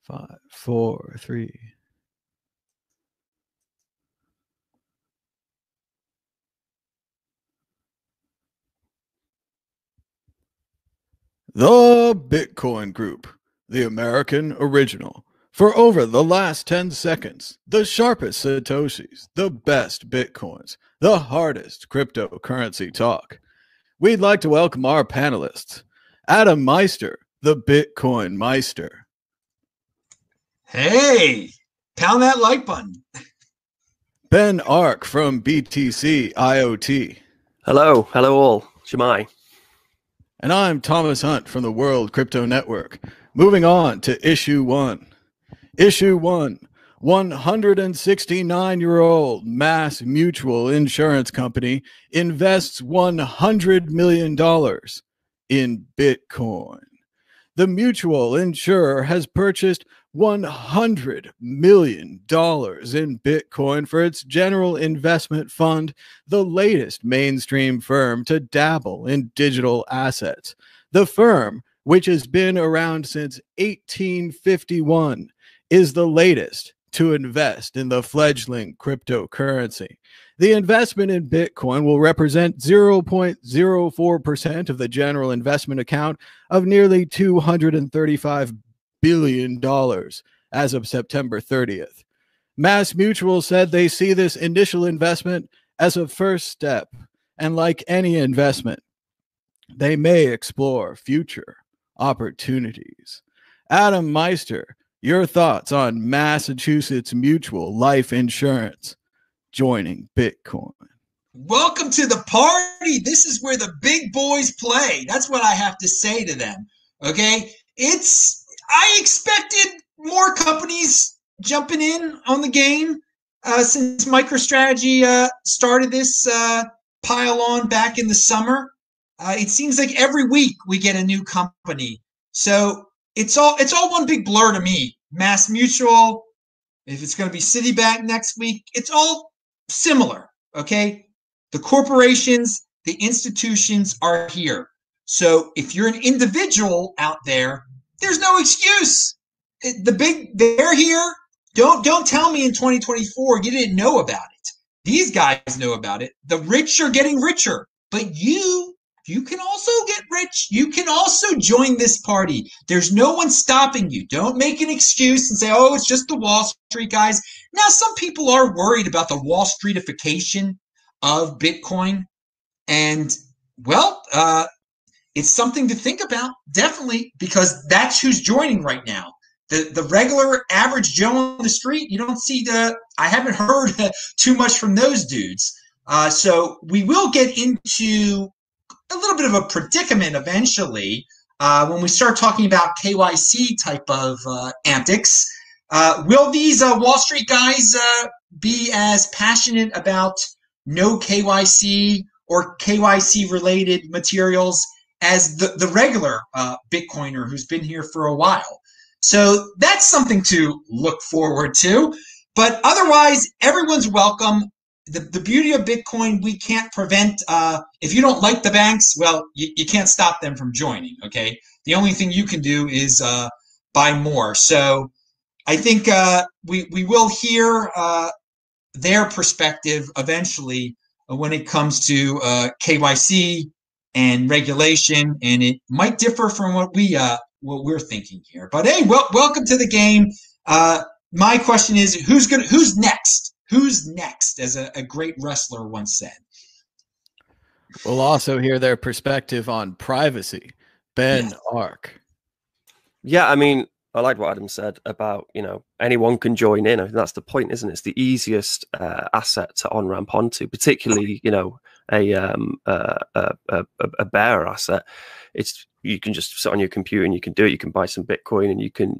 5, 4, 3. The Bitcoin Group, the American original. For over the last 10 seconds, the sharpest Satoshis, the best Bitcoins, the hardest cryptocurrency talk. We'd like to welcome our panelists, Adam Meister, the BitcoinMeister. Hey, pound that like button. Ben Ark from BTC IoT. Hello all. Shemai. And I'm Thomas Hunt from the World Crypto Network. Moving on to issue 1. Issue 1. 169-year-old Mass Mutual Insurance Company invests $100 million in Bitcoin. The mutual insurer has purchased $100 million in Bitcoin for its general investment fund, the latest mainstream firm to dabble in digital assets. The firm, which has been around since 1851, is the latest to invest in the fledgling cryptocurrency. The investment in Bitcoin will represent 0.04% of the general investment account of nearly $235 billion as of September 30th. Mass Mutual said they see this initial investment as a first step, and like any investment, they may explore future opportunities. Adam Meister, your thoughts on Massachusetts Mutual Life Insurance joining Bitcoin? Welcome to the party. This is where the big boys play. That's what I have to say to them. Okay? I expected more companies jumping in on the game since MicroStrategy started this pile on back in the summer. It seems like every week we get a new company. So it's all one big blur to me. Mass Mutual, if it's going to be Citibank next week, it's all similar, okay? The corporations, the institutions are here. So if you're an individual out there, there's no excuse. They're here. Don't tell me in 2024 you didn't know about it. These guys know about it. The rich are getting richer, but you can also get rich. You can also join this party. There's no one stopping you. Don't make an excuse and say, oh, it's just the Wall Street guys. Now, some people are worried about the Wall Streetification of Bitcoin. And, well, it's something to think about, definitely, because that's who's joining right now. The regular average Joe on the street, you don't see I haven't heard too much from those dudes. So we will get into a little bit of a predicament eventually when we start talking about KYC type of antics. Will these Wall Street guys be as passionate about no KYC or KYC related materials as the regular Bitcoiner who's been here for a while? So that's something to look forward to. But otherwise, everyone's welcome. The beauty of Bitcoin, we can't prevent, if you don't like the banks, well, you can't stop them from joining, okay? The only thing you can do is buy more. So I think we will hear their perspective eventually when it comes to KYC and regulation, and it might differ from what we're thinking here. But hey, welcome to the game. My question is, who's next? Who's next, as a great wrestler once said. We'll also hear their perspective on privacy. Ben Ark. Yeah, I mean, I like what Adam said about, anyone can join in. I think that's the point, isn't it? It's the easiest asset to on-ramp onto, particularly, a bearer asset. You can just sit on your computer and you can do it. You can buy some Bitcoin and you can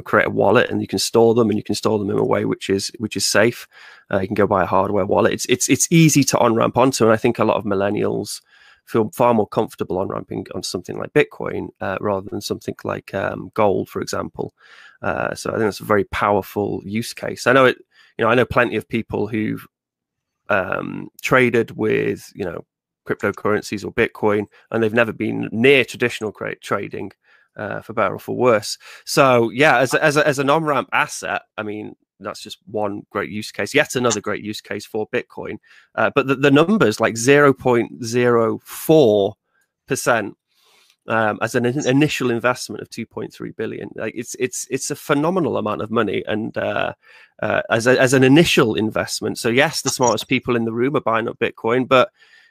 create a wallet and you can store them, and you can store them in a way which is safe. You can go buy a hardware wallet. It's easy to on-ramp onto, and I think a lot of millennials feel far more comfortable on-ramping on something like Bitcoin rather than something like gold, for example. So I think that's a very powerful use case. I know I know plenty of people who've traded with cryptocurrencies or Bitcoin, and they've never been near traditional trading. for better or for worse. So yeah, as an on-ramp asset, I mean, that's just one great use case, yet another great use case for Bitcoin. But the numbers, like 0.04% as an initial investment of 2.3 billion, like it's a phenomenal amount of money, and as an initial investment. So yes, the smartest people in the room are buying up Bitcoin, but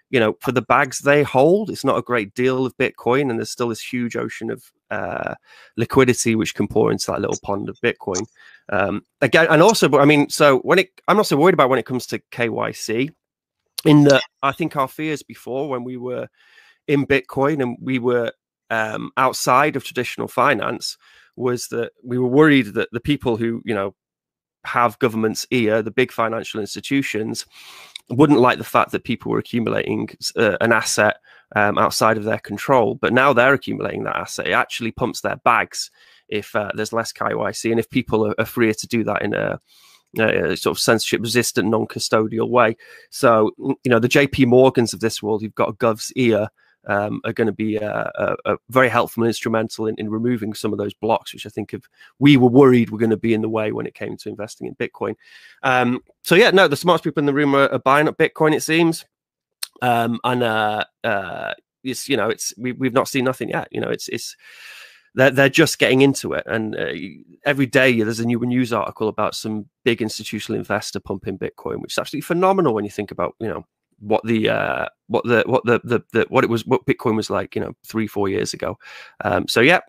you know, for the bags they hold, it's not a great deal of Bitcoin, and there's still this huge ocean of liquidity which can pour into that little pond of Bitcoin. Again, and also, but I mean, so I'm not so worried about when it comes to KYC. In that, I think our fears before, when we were in Bitcoin and we were outside of traditional finance, was that we were worried that the people who, you know, have government's ear, the big financial institutions, wouldn't like the fact that people were accumulating an asset outside of their control. But now they're accumulating that asset. It actually pumps their bags if there's less KYC, and if people are freer to do that in a sort of censorship-resistant, non-custodial way. So, you know, the JP Morgans of this world, who've got a gov's ear, are going to be very helpful and instrumental in removing some of those blocks, which I think we were worried were going to be in the way when it came to investing in Bitcoin. So yeah, no, the smartest people in the room are buying up Bitcoin, it seems, and it's, you know, we've not seen nothing yet. You know, they're just getting into it, and every day there's a new news article about some big institutional investor pumping Bitcoin, which is absolutely phenomenal when you think about, you know, what Bitcoin was like, you know, 3-4 years ago. So yeah,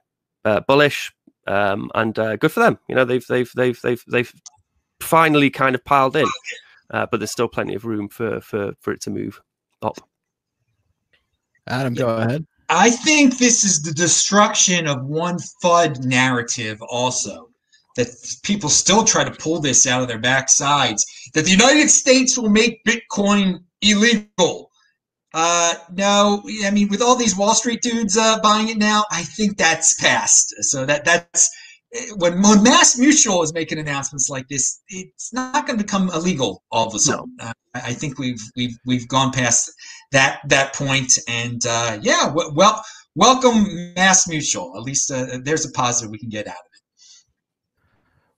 bullish, and good for them. You know, they've finally kind of piled in, but there's still plenty of room for it to move up. Adam, go ahead. I think this is the destruction of one FUD narrative also, that people still try to pull this out of their backsides, that the United States will make Bitcoin illegal. No, I mean, with all these Wall Street dudes buying it now, I think that's past. So that's when Mass Mutual is making announcements like this, it's not going to become illegal all of a sudden. No. I think we've gone past that point, and yeah, welcome Mass Mutual. At least there's a positive we can get out of it.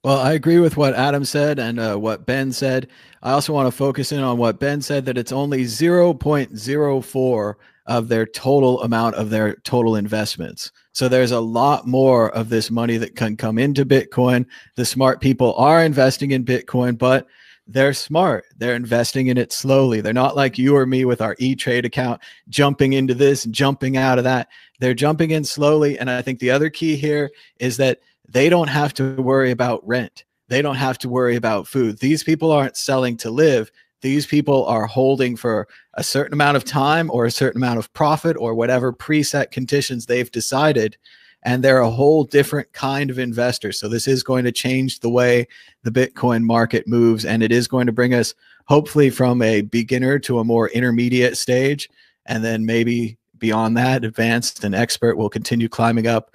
Well, I agree with what Adam said and what Ben said. I also want to focus in on what Ben said, that it's only 0.04 of their total amount of their total investments. So there's a lot more of this money that can come into Bitcoin. The smart people are investing in Bitcoin, but they're smart. They're investing in it slowly. They're not like you or me with our E-Trade account, jumping into this and jumping out of that. They're jumping in slowly. And I think the other key here is that they don't have to worry about rent. They don't have to worry about food. These people aren't selling to live. These people are holding for a certain amount of time or a certain amount of profit or whatever preset conditions they've decided. And they're a whole different kind of investor. So this is going to change the way the Bitcoin market moves. And it is going to bring us hopefully from a beginner to a more intermediate stage. And then maybe beyond that, advanced and expert will continue climbing up,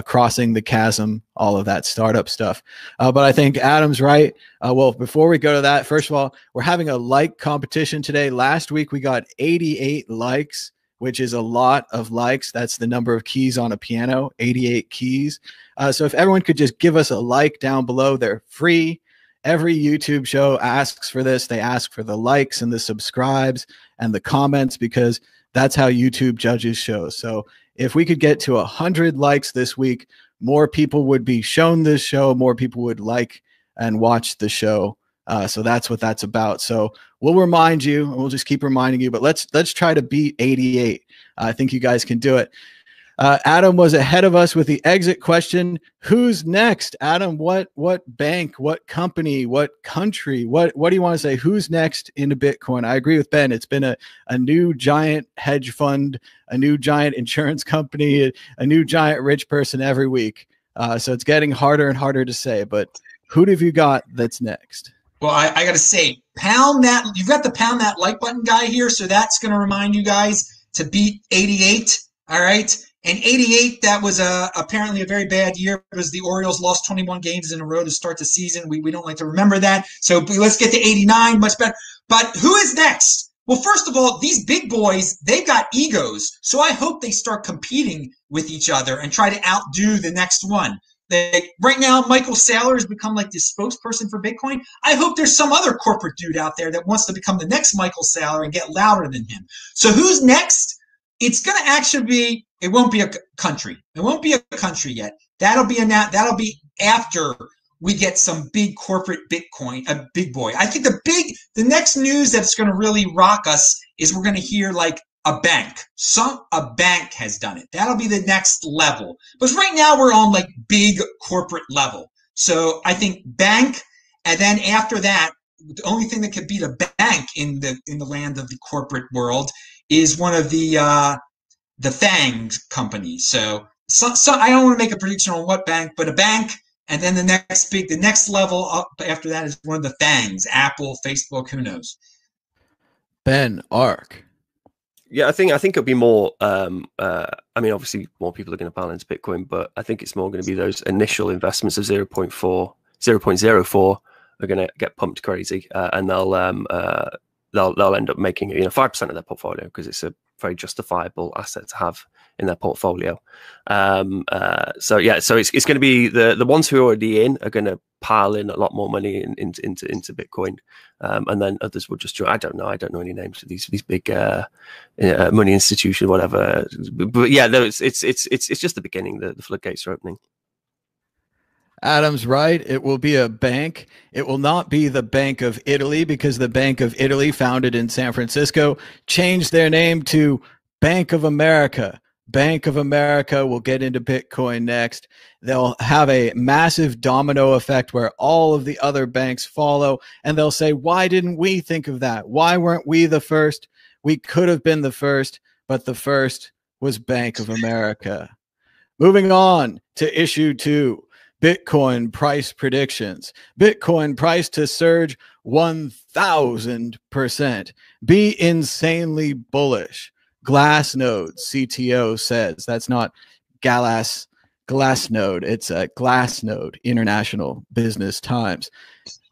crossing the chasm, all of that startup stuff. But I think Adam's right. Well, before we go to that, first of all, we're having a like competition today. Last week, we got 88 likes, which is a lot of likes. That's the number of keys on a piano, 88 keys. So if everyone could just give us a like down below, they're free. Every YouTube show asks for this. They ask for the likes and the subscribes and the comments, because that's how YouTube judges shows. So if we could get to 100 likes this week, more people would be shown this show, more people would like and watch the show. So that's what that's about. So we'll remind you, and we'll just keep reminding you, but let's try to beat 88. I think you guys can do it. Adam was ahead of us with the exit question. Who's next? Adam, what bank, what company, what country, what do you want to say? Who's next into Bitcoin? I agree with Ben. It's been a new giant hedge fund, a new giant insurance company, a new giant rich person every week. So it's getting harder and harder to say, but who have you got that's next? Well, I got to say, pound that. You've got the pound that like button guy here. So that's going to remind you guys to beat 88. All right. And 88, that was apparently a very bad year because the Orioles lost 21 games in a row to start the season. We don't like to remember that. So let's get to 89, much better. But who is next? Well, first of all, these big boys, they've got egos. So I hope they start competing with each other and try to outdo the next one. Right now, Michael Saylor has become like this spokesperson for Bitcoin. I hope there's some other corporate dude out there that wants to become the next Michael Saylor and get louder than him. So who's next? It's going to actually be, it won't be a country. It won't be a country yet. That'll be after we get some big corporate Bitcoin, a big boy. I think the next news that's going to really rock us is we're going to hear like a bank. A bank has done it. That'll be the next level. But right now we're on like big corporate level. So I think bank, and then after that, the only thing that could beat a bank in the land of the corporate world is one of the FANG companies. So I don't want to make a prediction on what bank, but a bank, and then the next level up after that is one of the FANGs, Apple, Facebook, who knows. Ben Ark. Yeah, I think it'll be more. I mean, obviously, more people are going to balance Bitcoin, but I think it's more going to be those initial investments of 0.04 are going to get pumped crazy, and they'll end up making 5% of their portfolio because it's a very justifiable asset to have in their portfolio. So it's going to be the ones who are already in are going to pile in a lot more money into Bitcoin, and then others will just join. I don't know any names of these big money institution, whatever. But yeah, no, it's just the beginning. The floodgates are opening. Adam's right. It will be a bank. It will not be the Bank of Italy, because the Bank of Italy, founded in San Francisco, changed their name to Bank of America. Bank of America will get into Bitcoin next. They'll have a massive domino effect where all of the other banks follow, and they'll say, why didn't we think of that? Why weren't we the first? We could have been the first, but the first was Bank of America. Moving on to issue 2. Bitcoin price predictions. Bitcoin price to surge 1,000%. Be insanely bullish. Glassnode CTO says. That's not Glassnode. It's a Glassnode, International Business Times.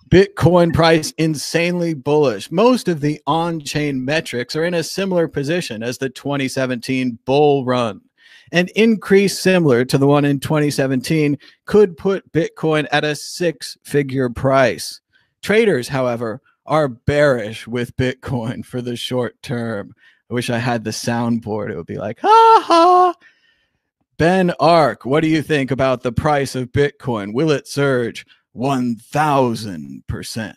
Bitcoin price insanely bullish. Most of the on-chain metrics are in a similar position as the 2017 bull run. An increase similar to the one in 2017 could put Bitcoin at a 6-figure price. Traders, however, are bearish with Bitcoin for the short term. I wish I had the soundboard. It would be like, ha ha. Ben Ark, what do you think about the price of Bitcoin? Will it surge 1,000%?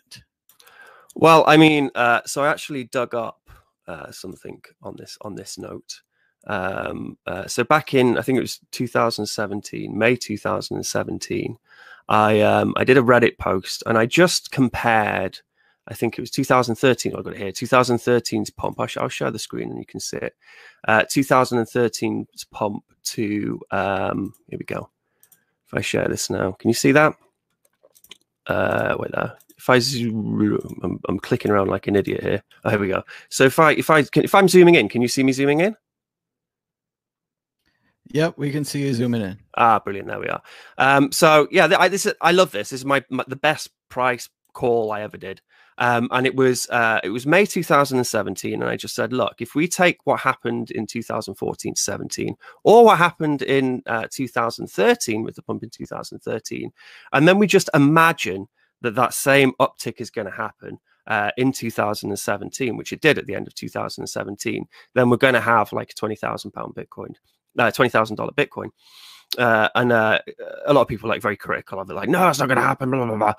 Well, I mean, so I actually dug up something on this note. So back in, I think it was 2017, May 2017, I did a Reddit post and I just compared, I think it was 2013, I got it here, 2013's pump. I'll share the screen and you can see it. 2013's pump to, here we go. If I share this now, can you see that? Wait there. If I zoom, I'm clicking around like an idiot here. Oh, here we go. So if I'm zooming in, can you see me zooming in? Yep, we can see you zooming in. Ah, brilliant! There we are. So yeah, I love this. This is the best price call I ever did, and it was May 2017, and I just said, look, if we take what happened in 2014-17, or what happened in 2013 with the pump in 2013, and then we just imagine that same uptick is going to happen in 2017, which it did at the end of 2017, then we're going to have like a £20,000 Bitcoin. $20,000 Bitcoin, and a lot of people are like very critical of it, like, no, it's not going to happen, blah, blah, blah.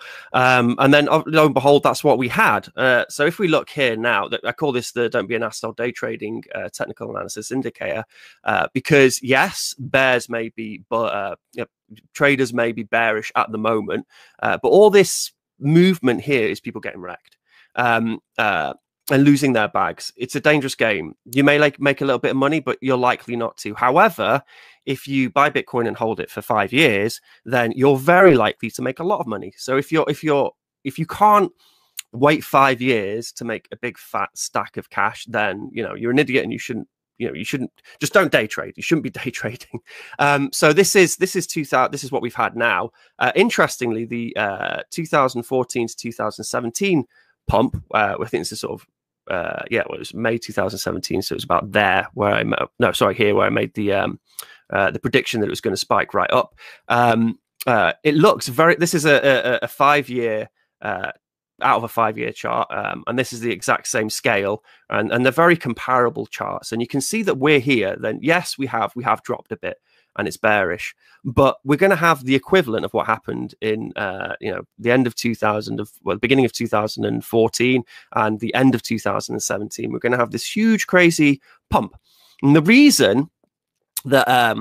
And then lo and behold, that's what we had. So if we look here now, I call this the don't be an asshole day trading technical analysis indicator, because yes, bears may be, traders may be bearish at the moment, but all this movement here is people getting wrecked. And losing their bags. It's a dangerous game. You may make a little bit of money, but you're likely not to. However, if you buy Bitcoin and hold it for 5 years, then you're very likely to make a lot of money. So if you can't wait 5 years to make a big fat stack of cash, then you're an idiot and you shouldn't just don't day trade. You shouldn't be day trading. So this is what we've had now. Interestingly, the 2014 to 2017 pump, I think this is sort of yeah, well, it was May 2017, so it was about there where I here where I made the prediction that it was going to spike right up. It looks this is a 5-year out of a 5-year chart, and this is the exact same scale, and they're very comparable charts, and you can see that we're here. Then yes, we have dropped a bit and it's bearish, but we're going to have the equivalent of what happened in the end of the beginning of 2014 and the end of 2017. We're going to have this huge crazy pump, and the reason that I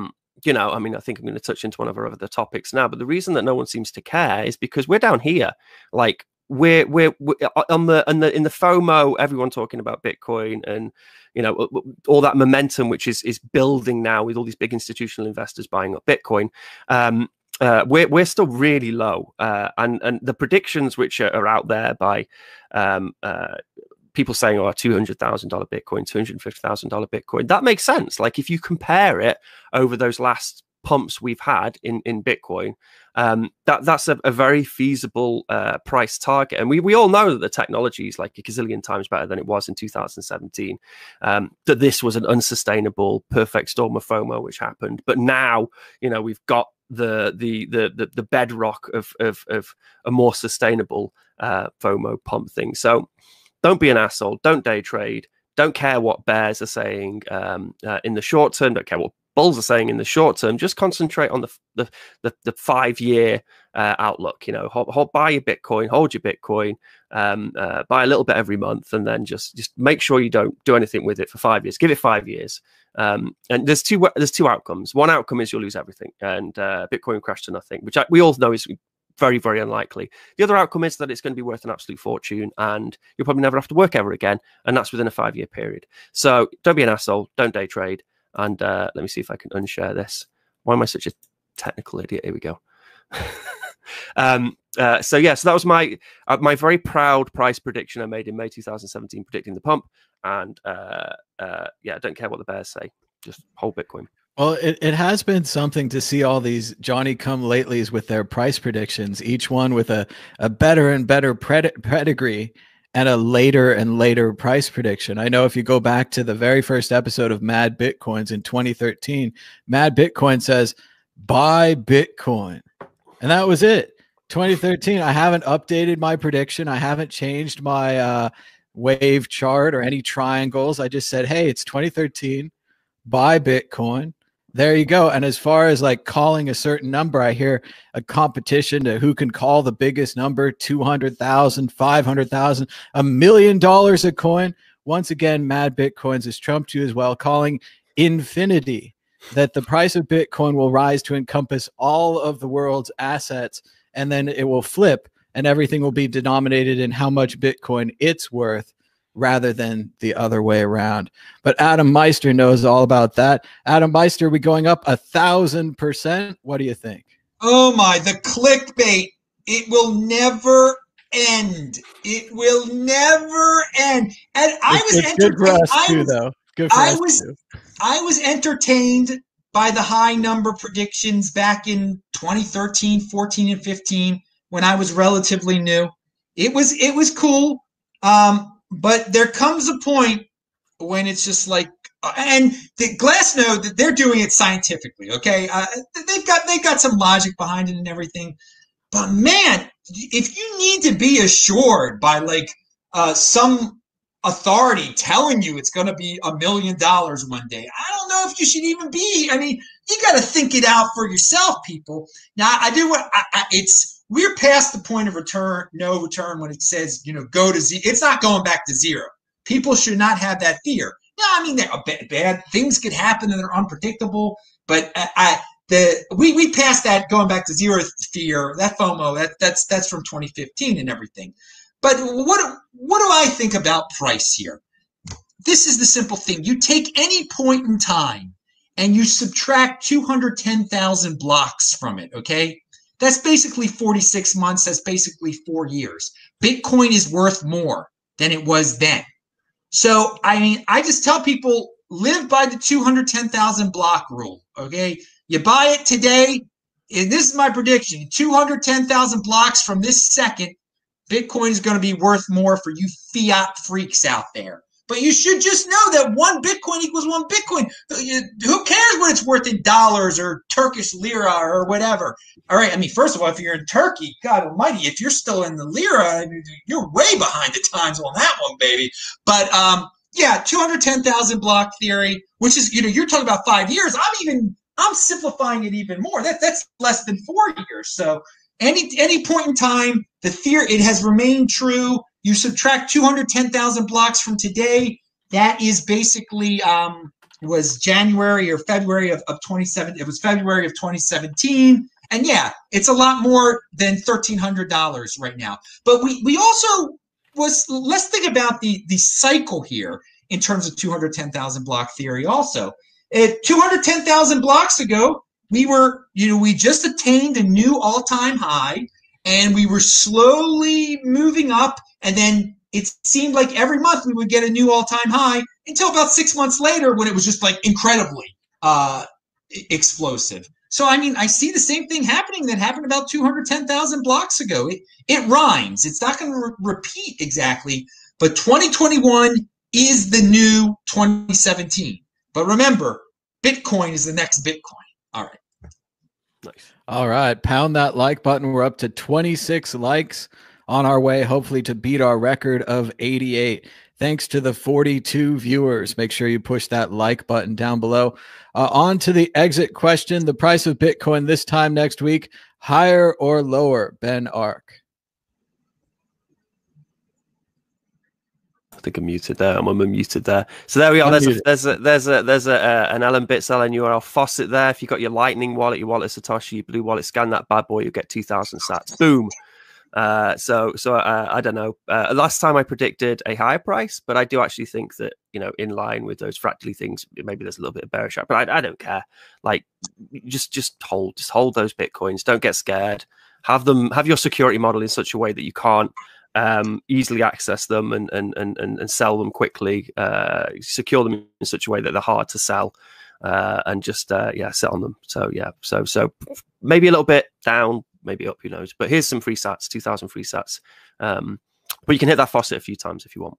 mean, I think I'm going to touch into one of our other topics now, but the reason that no one seems to care is because we're down here, like we're in the FOMO, everyone talking about Bitcoin and all that momentum which is building now with all these big institutional investors buying up Bitcoin. We're still really low, and the predictions which are out there by people saying, $200,000 Bitcoin, $250,000 Bitcoin, that makes sense. Like if you compare it over those last pumps we've had in Bitcoin, that's a very feasible price target. And we all know that the technology is like a gazillion times better than it was in 2017. That this was an unsustainable perfect storm of FOMO which happened. But now, we've got the bedrock of a more sustainable FOMO pump thing. So don't be an asshole. Don't day trade. Don't care what bears are saying in the short term. Don't care what bulls are saying in the short term. Just concentrate on the 5-year outlook. Buy your Bitcoin, hold your Bitcoin, buy a little bit every month, and then just make sure you don't do anything with it for 5 years. Give it 5 years. And there's two outcomes. One outcome is you'll lose everything, and Bitcoin crash to nothing, which we all know is very, very unlikely. The other outcome is that it's going to be worth an absolute fortune, and you'll probably never have to work ever again, and that's within a 5-year period. So don't be an asshole. Don't day trade. And let me see if I can unshare this. Why am I such a technical idiot? Here we go. So that was my very proud price prediction I made in May 2017, predicting the pump. And I don't care what the bears say. Just hold Bitcoin. Well, it has been something to see all these Johnny-come-latelys with their price predictions, each one with a better and better pedigree and a later and later price prediction. I know if you go back to the very first episode of Mad Bitcoins in 2013, Mad Bitcoin says, buy Bitcoin. And that was it. 2013, I haven't updated my prediction. I haven't changed my wave chart or any triangles. I just said, hey, it's 2013, buy Bitcoin. There you go. And as far as like calling a certain number, I hear a competition to who can call the biggest number, 200,000, 500,000, $1 million a coin. Once again, Mad Bitcoins has trumped you as well, calling infinity, that the price of Bitcoin will rise to encompass all of the world's assets, and then it will flip and everything will be denominated in how much Bitcoin it's worth, rather than the other way around. But Adam Meister knows all about that. Adam Meister, we going up 1,000%? What do you think? Oh my, the clickbait. It will never end. It will never end. And I was entertained by the high number predictions back in 2013, 14, and 15 when I was relatively new. It was cool. But there comes a point when it's just like, and the Glassnode, that they're doing it scientifically, okay? They've got some logic behind it and everything. But man, if you need to be assured by like some authority telling you it's going to be $1 million one day, I don't know if you should even be. I mean, you got to think it out for yourself, people. Now, we're past the point of no return when it says, go to zero. It's not going back to zero. People should not have that fear. Yeah, I mean, bad things could happen and they're unpredictable, but we passed that going back to zero fear, that FOMO, that's from 2015 and everything. But what do I think about price here? This is the simple thing. You take any point in time and you subtract 210,000 blocks from it, okay? That's basically 46 months. That's basically 4 years. Bitcoin is worth more than it was then. So, I mean, I just tell people, live by the 210,000 block rule, okay? You buy it today, and this is my prediction, 210,000 blocks from this second, Bitcoin is going to be worth more for you fiat freaks out there. But you should just know that one Bitcoin equals one Bitcoin. Who cares what it's worth in dollars or Turkish lira or whatever? All right. I mean, first of all, if you're in Turkey, God almighty, if you're still in the lira, you're way behind the times on that one, baby. But yeah, 210,000 block theory, which is, you're talking about 5 years. I'm simplifying it even more. That's less than 4 years. So any point in time, the theory, it has remained true. You subtract 210,000 blocks from today. That is basically was January or February of 2017. It was February of 2017, and yeah, it's a lot more than $1,300 right now. But we also let's think about the cycle here in terms of 210,000 block theory. Also, at 210,000 blocks ago, we just attained a new all-time high, and we were slowly moving up. And then it seemed like every month we would get a new all-time high until about 6 months later when it was just like incredibly explosive. So, I mean, I see the same thing happening that happened about 210,000 blocks ago. It rhymes. It's not going to repeat exactly, but 2021 is the new 2017. But remember, Bitcoin is the next Bitcoin. All right. Nice. All right. Pound that like button. We're up to 26 likes. On our way, hopefully, to beat our record of 88. Thanks to the 42 viewers. Make sure you push that like button down below. On to the exit question. The price of Bitcoin this time next week, higher or lower? Ben Ark. I think I'm muted there. I'm unmuted there. So there we are. There's an Ellen Bitzel and URL faucet there. If you've got your Lightning wallet, your wallet Satoshi, your Blue wallet, scan that bad boy. You'll get 2,000 sats. Boom. So I don't know. Last time I predicted a higher price, but I do actually think that, in line with those fractally things, maybe there's a little bit of bearish, but I don't care. Like, just hold those Bitcoins. Don't get scared. Have your security model in such a way that you can't easily access them and sell them quickly. Secure them in such a way that they're hard to sell. And just sit on them. So yeah, so maybe a little bit down, maybe up, who knows. But here's some free sats, 2,000 free sats. But you can hit that faucet a few times if you want.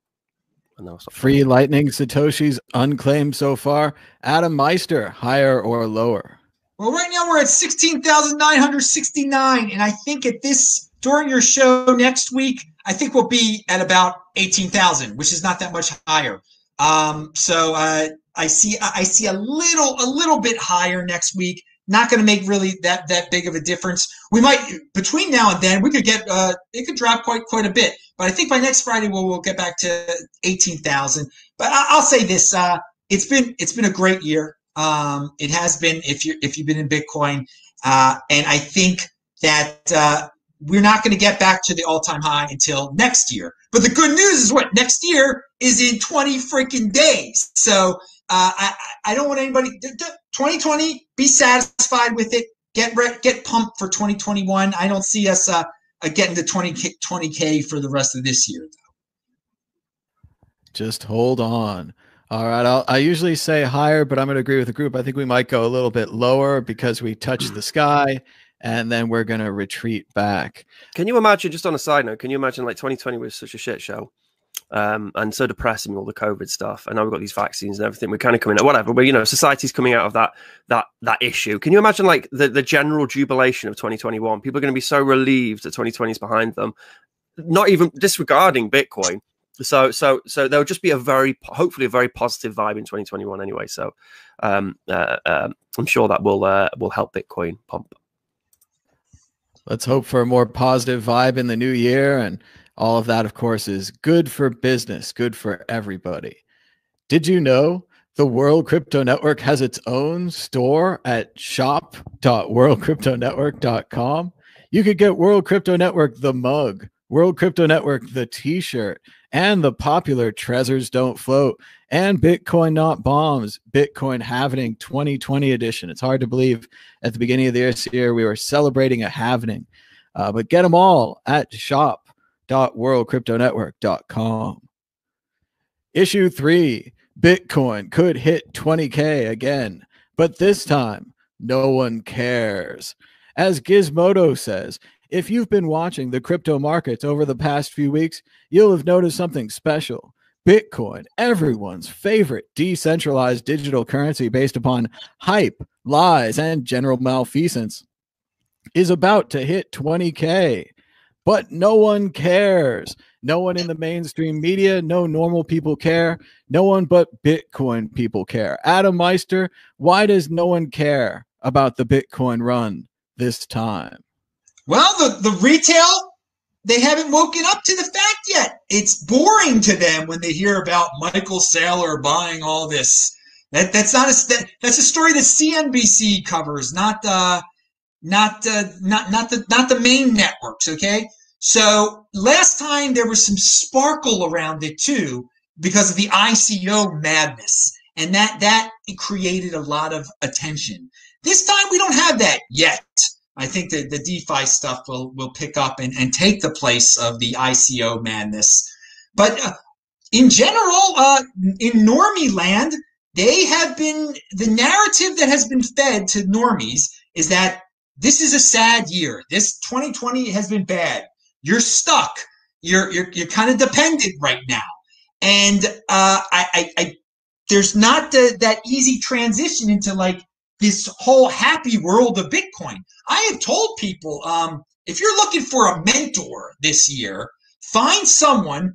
And free Lightning Satoshis unclaimed so far. Adam Meister, higher or lower? Well, right now we're at 16,969, and I think during your show next week, I think we'll be at about 18,000, which is not that much higher. So I see a little bit higher next week. Not going to make really that big of a difference. We might, between now and then, we could get it could drop quite a bit. But I think by next Friday we'll get back to 18,000. But I'll say this: it's been a great year. It has been if you've been in Bitcoin, and I think that we're not going to get back to the all-time high until next year. But the good news is what next year is in 20 freaking days. So I don't want anybody 2020 be satisfied with it. Get pumped for 2021. I don't see us getting to 20K for the rest of this year, though. Just hold on. All right. I usually say higher, but I'm going to agree with the group. I think we might go a little bit lower because we touched the sky, and then we're going to retreat back. Can you imagine, just on a side note, can you imagine like 2020 was such a shit show? And so depressing with all the COVID stuff, and now we've got these vaccines and everything. We're kind of coming out, whatever, but society's coming out of that issue. Can you imagine like the general jubilation of 2021? People are going to be so relieved that 2020 is behind them, not even disregarding Bitcoin. So there'll just be hopefully a very positive vibe in 2021 anyway. So I'm sure that will help Bitcoin pump. Let's hope for a more positive vibe in the new year, and all of that, of course, is good for business, good for everybody. Did you know the World Crypto Network has its own store at shop.worldcryptonetwork.com? You could get World Crypto Network the mug, World Crypto Network the t-shirt, and the popular Treasures Don't Float, and Bitcoin Not Bombs, Bitcoin Halvening 2020 edition. It's hard to believe at the beginning of this year we were celebrating a halvening, but get them all at shop.worldcryptonetwork.com. Issue 3, Bitcoin could hit 20K again, but this time no one cares. As Gizmodo says, If you've been watching the crypto markets over the past few weeks, you'll have noticed something special. Bitcoin, everyone's favorite decentralized digital currency based upon hype, lies, and general malfeasance, is about to hit 20K. But no one cares. No one in the mainstream media, no normal people care. No one but Bitcoin people care. Adam Meister, why does no one care about the Bitcoin run this time? Well, the retail, they haven't woken up to the fact yet. It's boring to them when they hear about Michael Saylor buying all this. That's a story that CNBC covers, not the main networks. Okay, so last time there was some sparkle around it too because of the ICO madness, and that created a lot of attention. This time we don't have that yet. I think that the DeFi stuff will pick up and take the place of the ICO madness. But in general, in normie land, the narrative that has been fed to normies is that this is a sad year. This 2020 has been bad. You're stuck. You're kind of dependent right now. And there's not that easy transition into like this whole happy world of Bitcoin. I have told people, if you're looking for a mentor this year, find someone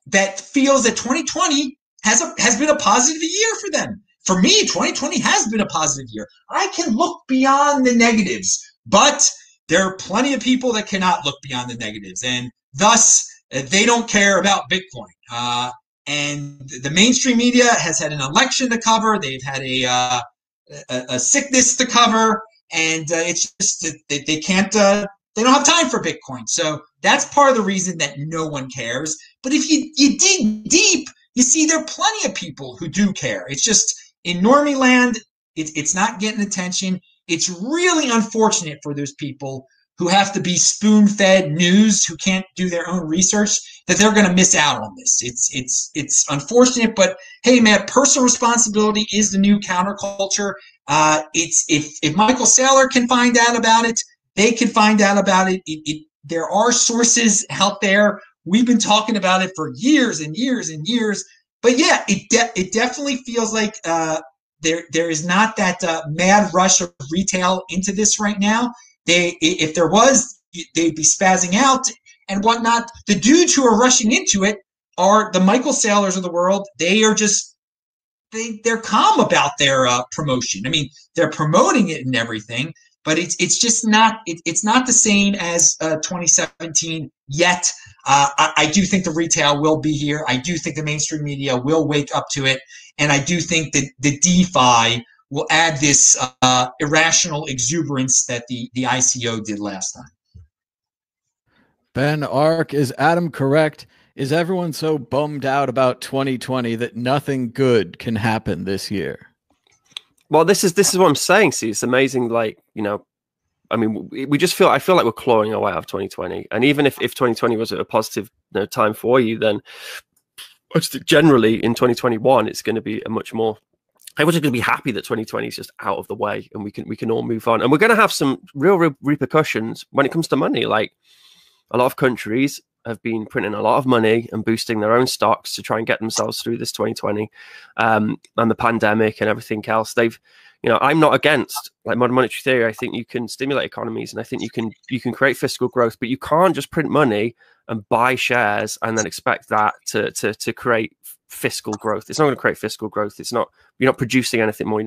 that feels that 2020 has been a positive year for them. For me, 2020 has been a positive year. I can look beyond the negatives, but there are plenty of people that cannot look beyond the negatives, and thus they don't care about Bitcoin. And the mainstream media has had an election to cover. They've had a sickness to cover, and it's just they can't. They don't have time for Bitcoin. So that's part of the reason that no one cares. But if you dig deep, you see there are plenty of people who do care. It's just in normie land, it's not getting attention. It's really unfortunate for those people who have to be spoon-fed news, who can't do their own research, that they're going to miss out on this. It's unfortunate, but hey, man, personal responsibility is the new counterculture. If Michael Saylor can find out about it, they can find out about it. There are sources out there. We've been talking about it for years and years and years. But yeah, it definitely feels like there is not that mad rush of retail into this right now. If there was, they'd be spazzing out and whatnot. The dudes who are rushing into it are the Michael Saylors of the world. They are just they're calm about their promotion. I mean, they're promoting it and everything, but it's just not it's not the same as 2017 yet. I do think the retail will be here. I do think the mainstream media will wake up to it, and I do think that the DeFi will add this irrational exuberance that the ICO did last time. Ben Ark, is Adam correct? Is everyone so bummed out about 2020 that nothing good can happen this year? Well, this is what I'm saying. See, it's amazing. Like, you know, I mean, I feel like we're clawing our way out of 2020. And even if 2020 was a positive time for you, then generally in 2021, it's going to be a much more. Everyone's going to be happy that 2020 is just out of the way, and we can all move on. And we're going to have some real repercussions when it comes to money. Like, a lot of countries have been printing a lot of money and boosting their own stocks to try and get themselves through this 2020 and the pandemic and everything else. I'm not against like modern monetary theory. I think you can stimulate economies, and I think you can create fiscal growth, but you can't just print money and buy shares and then expect that to create fiscal growth. It's not going to create fiscal growth. You're not producing anything more.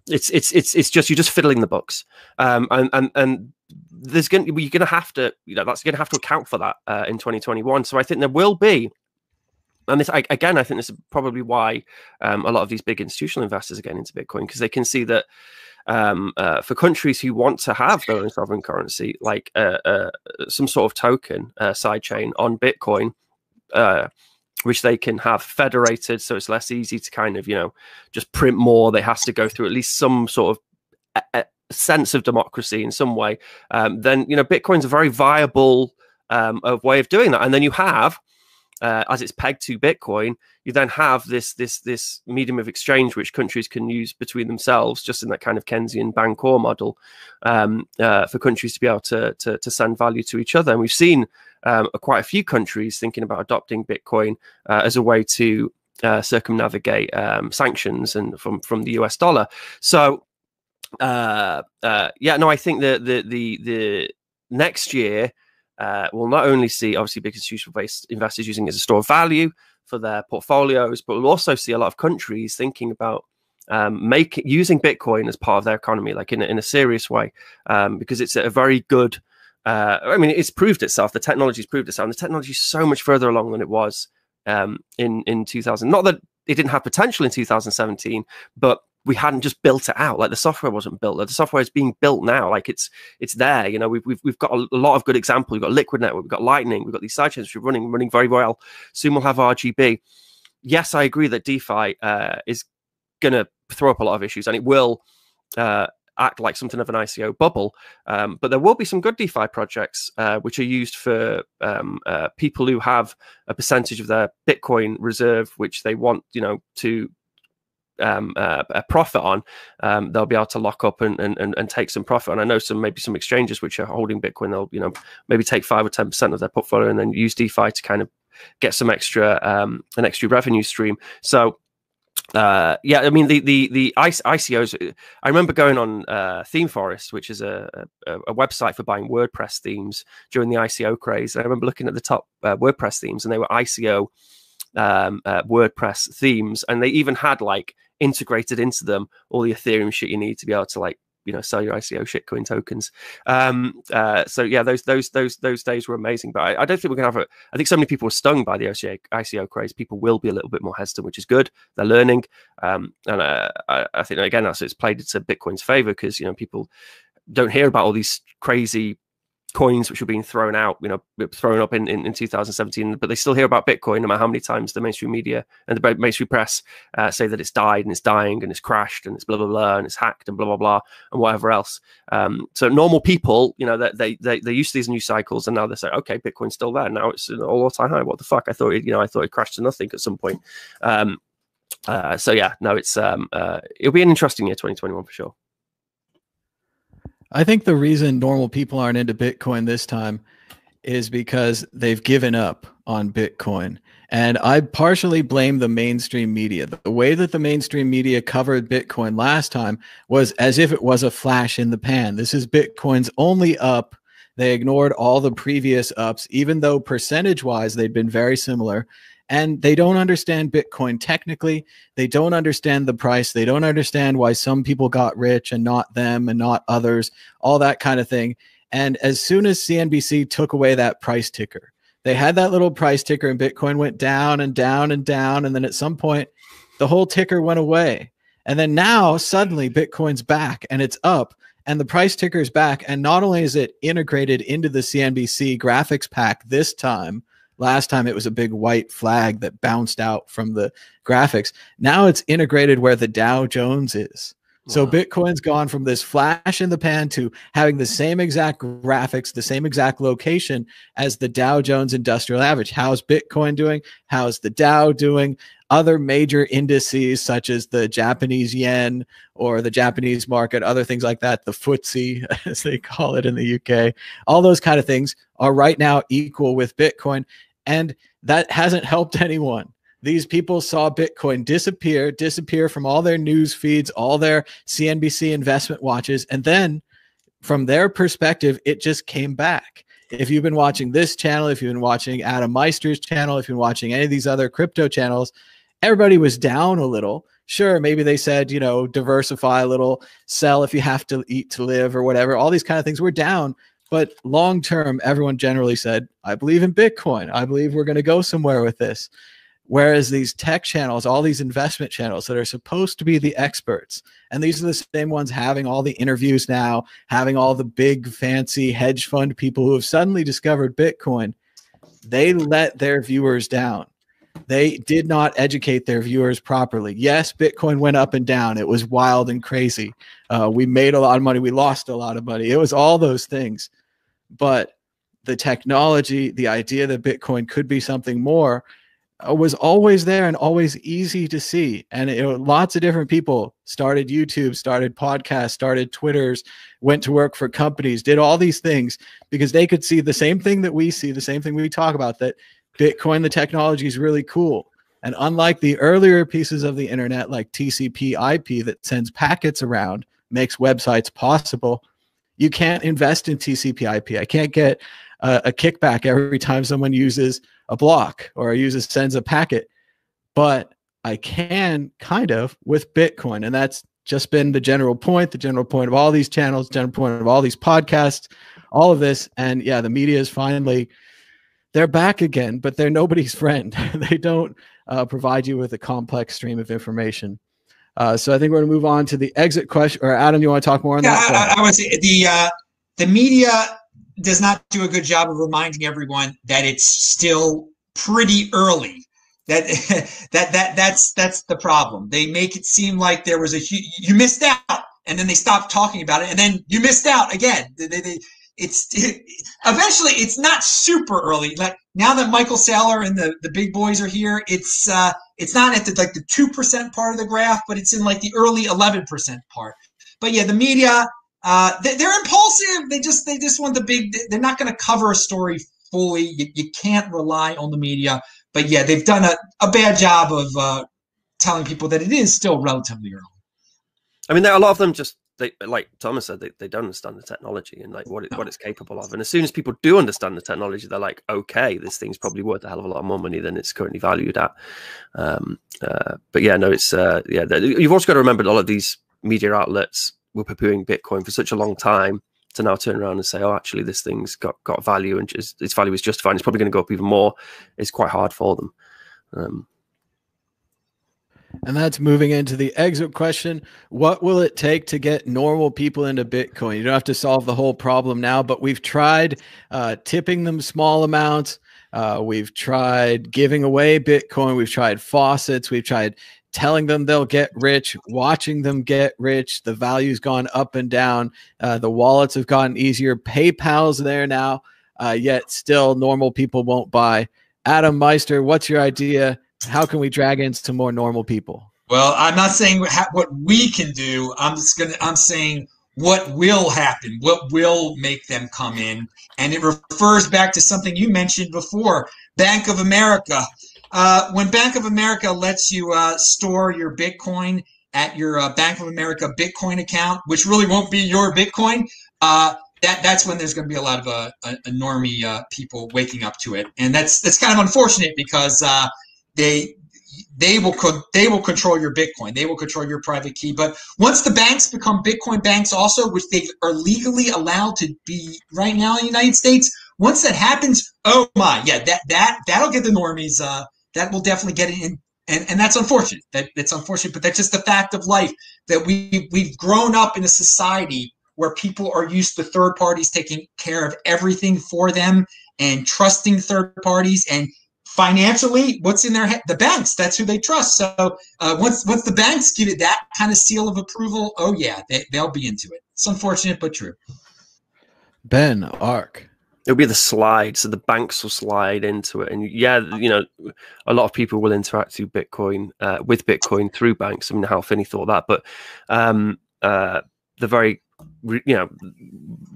It's just you're just fiddling the books. And you're going to have to, that's going to have to account for that in 2021. So I think there will be, and this, again, I think this is probably why a lot of these big institutional investors are getting into Bitcoin, because they can see that for countries who want to have their own sovereign currency, like some sort of token sidechain on Bitcoin, which they can have federated, so it's less easy to kind of, just print more. They have to go through at least some sort of sense of democracy in some way. Then, Bitcoin's a very viable way of doing that. And then you have as it's pegged to Bitcoin, you then have this medium of exchange which countries can use between themselves, just in that kind of Keynesian Bancor model, for countries to be able to send value to each other. And we've seen quite a few countries thinking about adopting Bitcoin as a way to circumnavigate sanctions and from the US dollar. So yeah, no, I think the next year we'll not only see obviously big institutional-based investors using it as a store of value for their portfolios, but we'll also see a lot of countries thinking about using Bitcoin as part of their economy, like in a serious way, because it's a very good. I mean, it's proved itself. The technology's proved itself, and the technology is so much further along than it was in 2000. Not that it didn't have potential in 2017, but we hadn't just built it out. Like the software wasn't built. Like the software is being built now. Like it's there. You know, we've got a lot of good examples. We've got Liquid Network, we've got Lightning, we've got these sidechains which are running very well. Soon we'll have RGB. Yes, I agree that DeFi is going to throw up a lot of issues, and it will act like something of an ICO bubble. But there will be some good DeFi projects which are used for people who have a percentage of their Bitcoin reserve, which they want, you know, to a profit on. They'll be able to lock up and take some profit. And I know maybe some exchanges which are holding Bitcoin, they'll, you know, maybe take 5 or 10% of their portfolio and then use DeFi to kind of get some extra an extra revenue stream. So yeah, I mean the ICOs. I remember going on Theme Forest, which is a website for buying WordPress themes during the ICO craze. I remember looking at the top WordPress themes, and they were ICO WordPress themes, and they even had like integrated into them all the Ethereum shit you need to be able to, like, you know, sell your ICO shitcoin tokens. So yeah, those days were amazing. But I don't think we're gonna have I think so many people were stung by the ICO craze. People will be a little bit more hesitant, which is good. They're learning, and I think again it's played into Bitcoin's favor, because, you know, people don't hear about all these crazy coins which were being thrown out, you know, thrown up in 2017, but they still hear about Bitcoin no matter how many times the mainstream media and the mainstream press say that it's died and it's dying and it's crashed and it's blah blah blah and it's hacked and blah blah blah and whatever else. So normal people, you know, they're used to these news cycles, and now they say, okay, Bitcoin's still there, now it's an all-time high. What the fuck? I thought it crashed to nothing at some point. So yeah, no, it's it'll be an interesting year, 2021 for sure. I think the reason normal people aren't into Bitcoin this time is because they've given up on Bitcoin. And I partially blame the mainstream media. The way that the mainstream media covered Bitcoin last time was as if it was a flash in the pan. This is Bitcoin's only up. They ignored all the previous ups, even though percentage-wise they'd been very similar. And they don't understand Bitcoin technically. They don't understand the price. They don't understand why some people got rich and not them and not others, all that kind of thing. And as soon as CNBC took away that price ticker, they had that little price ticker and Bitcoin went down and down and down. And then at some point, the whole ticker went away. And then now suddenly Bitcoin's back and it's up and the price ticker is back. And not only is it integrated into the CNBC graphics pack this time, last time it was a big white flag that bounced out from the graphics. Now it's integrated where the Dow Jones is. Wow. So Bitcoin's gone from this flash in the pan to having the same exact graphics, the same exact location as the Dow Jones Industrial Average. How's Bitcoin doing? How's the Dow doing? Other major indices such as the Japanese yen or the Japanese market, other things like that, the FTSE, as they call it in the UK, all those kind of things are right now equal with Bitcoin. And that hasn't helped anyone. These people saw Bitcoin disappear from all their news feeds, all their CNBC investment watches. And then from their perspective, it just came back. If you've been watching this channel, if you've been watching Adam Meister's channel, if you've been watching any of these other crypto channels, everybody was down a little. Sure, maybe they said, you know, diversify a little, sell if you have to eat to live or whatever. All these kind of things were down. But long term, everyone generally said, I believe in Bitcoin. I believe we're going to go somewhere with this. Whereas these tech channels, all these investment channels that are supposed to be the experts, and these are the same ones having all the interviews now, having all the big fancy hedge fund people who have suddenly discovered Bitcoin, they let their viewers down. They did not educate their viewers properly. Yes, Bitcoin went up and down. It was wild and crazy. We made a lot of money. We lost a lot of money. It was all those things. But the technology, the idea that Bitcoin could be something more was always there and always easy to see. And lots of different people started YouTube, started podcasts, started Twitters, went to work for companies, did all these things because they could see the same thing that we see, the same thing we talk about, that Bitcoin, the technology is really cool. And unlike the earlier pieces of the internet, like TCP/IP that sends packets around, makes websites possible, you can't invest in TCP/IP. I can't get a kickback every time someone uses a block or sends a packet, but I can kind of with Bitcoin. And that's just been the general point of all these channels, general point of all these podcasts, all of this. And yeah, the media is finally, they're back again, but they're nobody's friend. They don't provide you with a complex stream of information. So I think we're going to move on to the exit question. Or Adam, you want to talk more on that? I would say the media does not do a good job of reminding everyone that it's still pretty early. That's the problem. They make it seem like there was you missed out, and then they stop talking about it, and then you missed out again. Eventually it's not super early. Like now that Michael Saylor and the big boys are here, it's not at the 2% part of the graph, but it's in like the early 11% part. But yeah, the media, they're impulsive. They just want the big. They're not going to cover a story fully. You can't rely on the media. But yeah, they've done a bad job of telling people that it is still relatively early. I mean, there are a lot of them like Thomas said, they don't understand the technology and like what it's capable of. And as soon as people do understand the technology, they're like, okay, this thing's probably worth a hell of a lot more money than it's currently valued at. But yeah, no, it's you've also got to remember that all of these media outlets were poo-pooing Bitcoin for such a long time to now turn around and say, oh, actually, this thing's got value and its value is justified. And it's probably going to go up even more. It's quite hard for them. And that's moving into the exit question. What will it take to get normal people into Bitcoin? You don't have to solve the whole problem now, but we've tried tipping them small amounts. We've tried giving away Bitcoin. We've tried faucets. We've tried telling them they'll get rich, watching them get rich. The value's gone up and down. The wallets have gotten easier. PayPal's there now, yet still normal people won't buy. Adam Meister, what's your idea? How can we drag in some more normal people? Well, I'm not saying what we can do. I'm saying what will happen, what will make them come in. And it refers back to something you mentioned before, Bank of America. When Bank of America lets you store your Bitcoin at your Bank of America Bitcoin account, which really won't be your Bitcoin, that's when there's going to be a lot of normie people waking up to it. And that's kind of unfortunate because they will control your Bitcoin. They will control your private key. But once the banks become Bitcoin banks also, which they are legally allowed to be right now in the United States, once that happens, oh my, yeah, that'll get the normies. That will definitely get it in. And that's unfortunate. That's unfortunate, but that's just the fact of life, that we've grown up in a society where people are used to third parties taking care of everything for them and trusting third parties. And financially, what's in their head? The banks, that's who they trust. So once the banks give it that kind of seal of approval, oh yeah, they'll be into it. It's unfortunate, but true. Ben, ARK. It'll be the slide, so the banks will slide into it, and yeah, you know, a lot of people will interact with Bitcoin through banks. I mean, how Finney thought that, but the very, you know,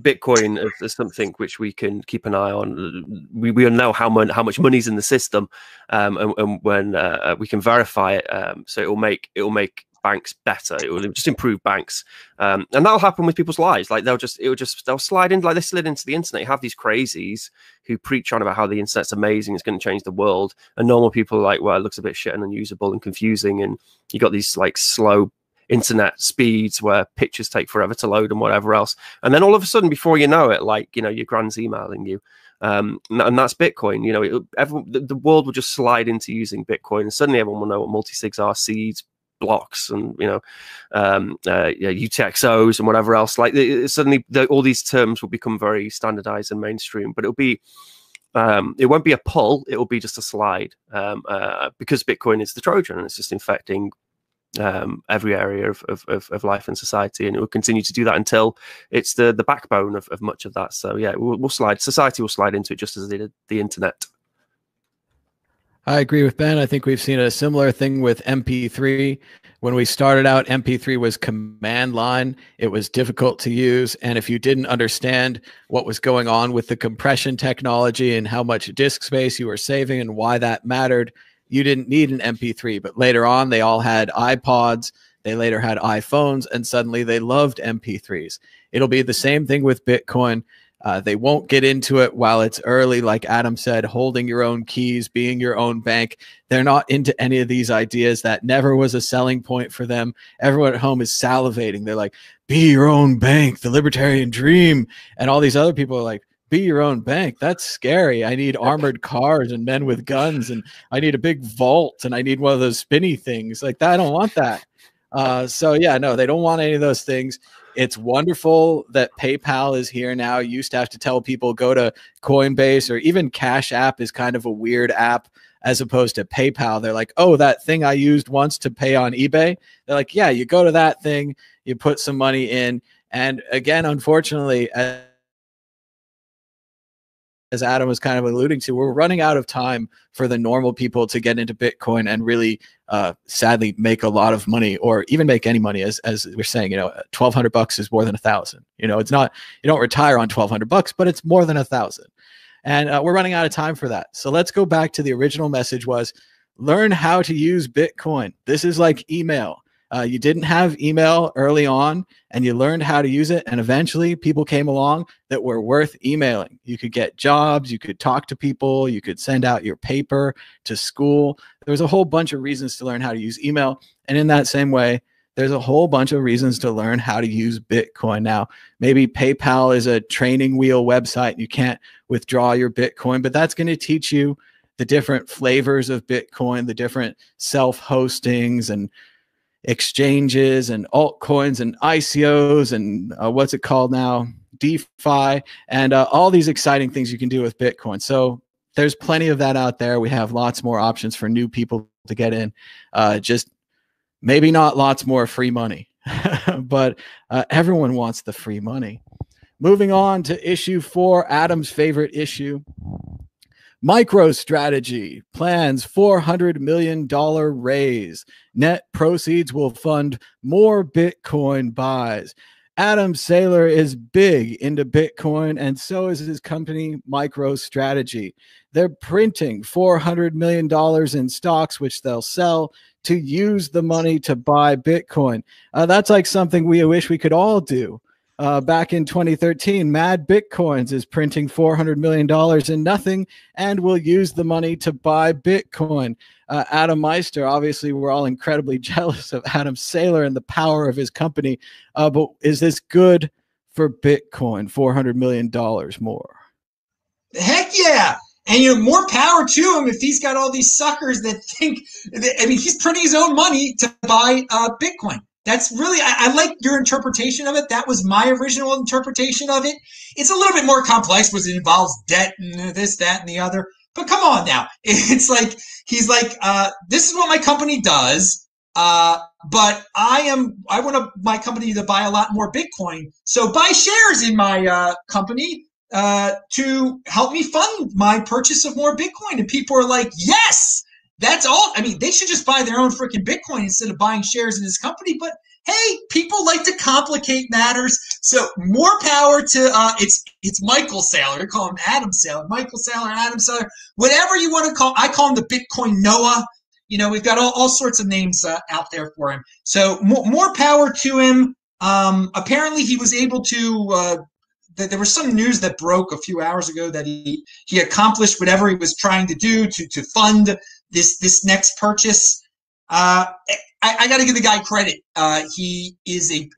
Bitcoin is something which we can keep an eye on. We know how much money's in the system, and when we can verify it, so it will make banks better. It will just improve banks, and that'll happen with people's lives. Like they'll slide in, like they slid into the internet. You have these crazies who preach on about how the internet's amazing, it's going to change the world, and normal people are like, well, it looks a bit shit and unusable and confusing, and you got these like slow internet speeds where pictures take forever to load and whatever else, and then all of a sudden, before you know it, like, you know, your grand's emailing you, and that's Bitcoin. You know, the world will just slide into using Bitcoin, and suddenly everyone will know what multi-sigs are, seeds, blocks, and you know, UTXOs and whatever else. Like suddenly all these terms will become very standardized and mainstream, but it'll be it won't be a pull, it will be just a slide, because Bitcoin is the Trojan and it's just infecting every area of life and society, and it will continue to do that until it's the backbone of much of that. So yeah, we'll slide. Society will slide into it just as they did the internet. I agree with Ben. I think we've seen a similar thing with MP3. When we started out, MP3 was command line. It was difficult to use. And if you didn't understand what was going on with the compression technology and how much disk space you were saving and why that mattered, you didn't need an MP3. But later on, they all had iPods. They later had iPhones, and suddenly they loved MP3s. It'll be the same thing with Bitcoin. They won't get into it while it's early, like Adam said, holding your own keys, being your own bank. They're not into any of these ideas. That never was a selling point for them. Everyone at home is salivating. They're like, be your own bank, the libertarian dream. And all these other people are like, be your own bank. That's scary. I need armored cars and men with guns, and I need a big vault, and I need one of those spinny things. Like that, I don't want that. So yeah, no, they don't want any of those things. It's wonderful that PayPal is here now. You used to have to tell people go to Coinbase, or even Cash App is kind of a weird app as opposed to PayPal. They're like, oh, that thing I used once to pay on eBay. They're like, yeah, you go to that thing, you put some money in. And again, unfortunately, as Adam was kind of alluding to, we're running out of time for the normal people to get into Bitcoin and really, sadly, make a lot of money, or even make any money. As we're saying, $1,200 is more than 1,000. It's not, you don't retire on $1,200, but it's more than 1,000. And we're running out of time for that. So let's go back to the original message: was learn how to use Bitcoin. This is like email. You didn't have email early on, and you learned how to use it. And eventually people came along that were worth emailing. You could get jobs, you could talk to people, you could send out your paper to school. There was a whole bunch of reasons to learn how to use email. And in that same way, there's a whole bunch of reasons to learn how to use Bitcoin. Now, maybe PayPal is a training wheel website. You can't withdraw your Bitcoin, but that's going to teach you the different flavors of Bitcoin, the different self-hostings and exchanges and altcoins and ICOs and what's it called now, DeFi, and all these exciting things you can do with Bitcoin. So there's plenty of that out there. We have lots more options for new people to get in. Just maybe not lots more free money, but everyone wants the free money. Moving on to issue 4, Adam's favorite issue. MicroStrategy plans $400 million raise. Net proceeds will fund more Bitcoin buys. Adam Saylor is big into Bitcoin, and so is his company, MicroStrategy. They're printing $400 million in stocks, which they'll sell to use the money to buy Bitcoin. That's like something we wish we could all do. Back in 2013, Mad Bitcoins is printing $400 million in nothing and will use the money to buy Bitcoin. Adam Meister, obviously, we're all incredibly jealous of Adam Saylor and the power of his company. But is this good for Bitcoin? $400 million more? Heck yeah. And, more power to him if he's got all these suckers that think, he's printing his own money to buy Bitcoin. That's really, I like your interpretation of it. That was my original interpretation of it. It's a little bit more complex because it involves debt and this, that, and the other. But come on now. It's like, he's like, this is what my company does. But I want my company to buy a lot more Bitcoin. So buy shares in my company to help me fund my purchase of more Bitcoin. And people are like, yes! That's all. They should just buy their own freaking Bitcoin instead of buying shares in his company. But hey, people like to complicate matters. So more power to it's Michael Saylor. I call him Adam Saylor, Michael Saylor, Adam Saylor, whatever you want to call. I call him the Bitcoin Noah. We've got all sorts of names out there for him. So more power to him. Apparently, he was able to. There was some news that broke a few hours ago that he accomplished whatever he was trying to do to fund this next purchase. I got to give the guy credit. He is a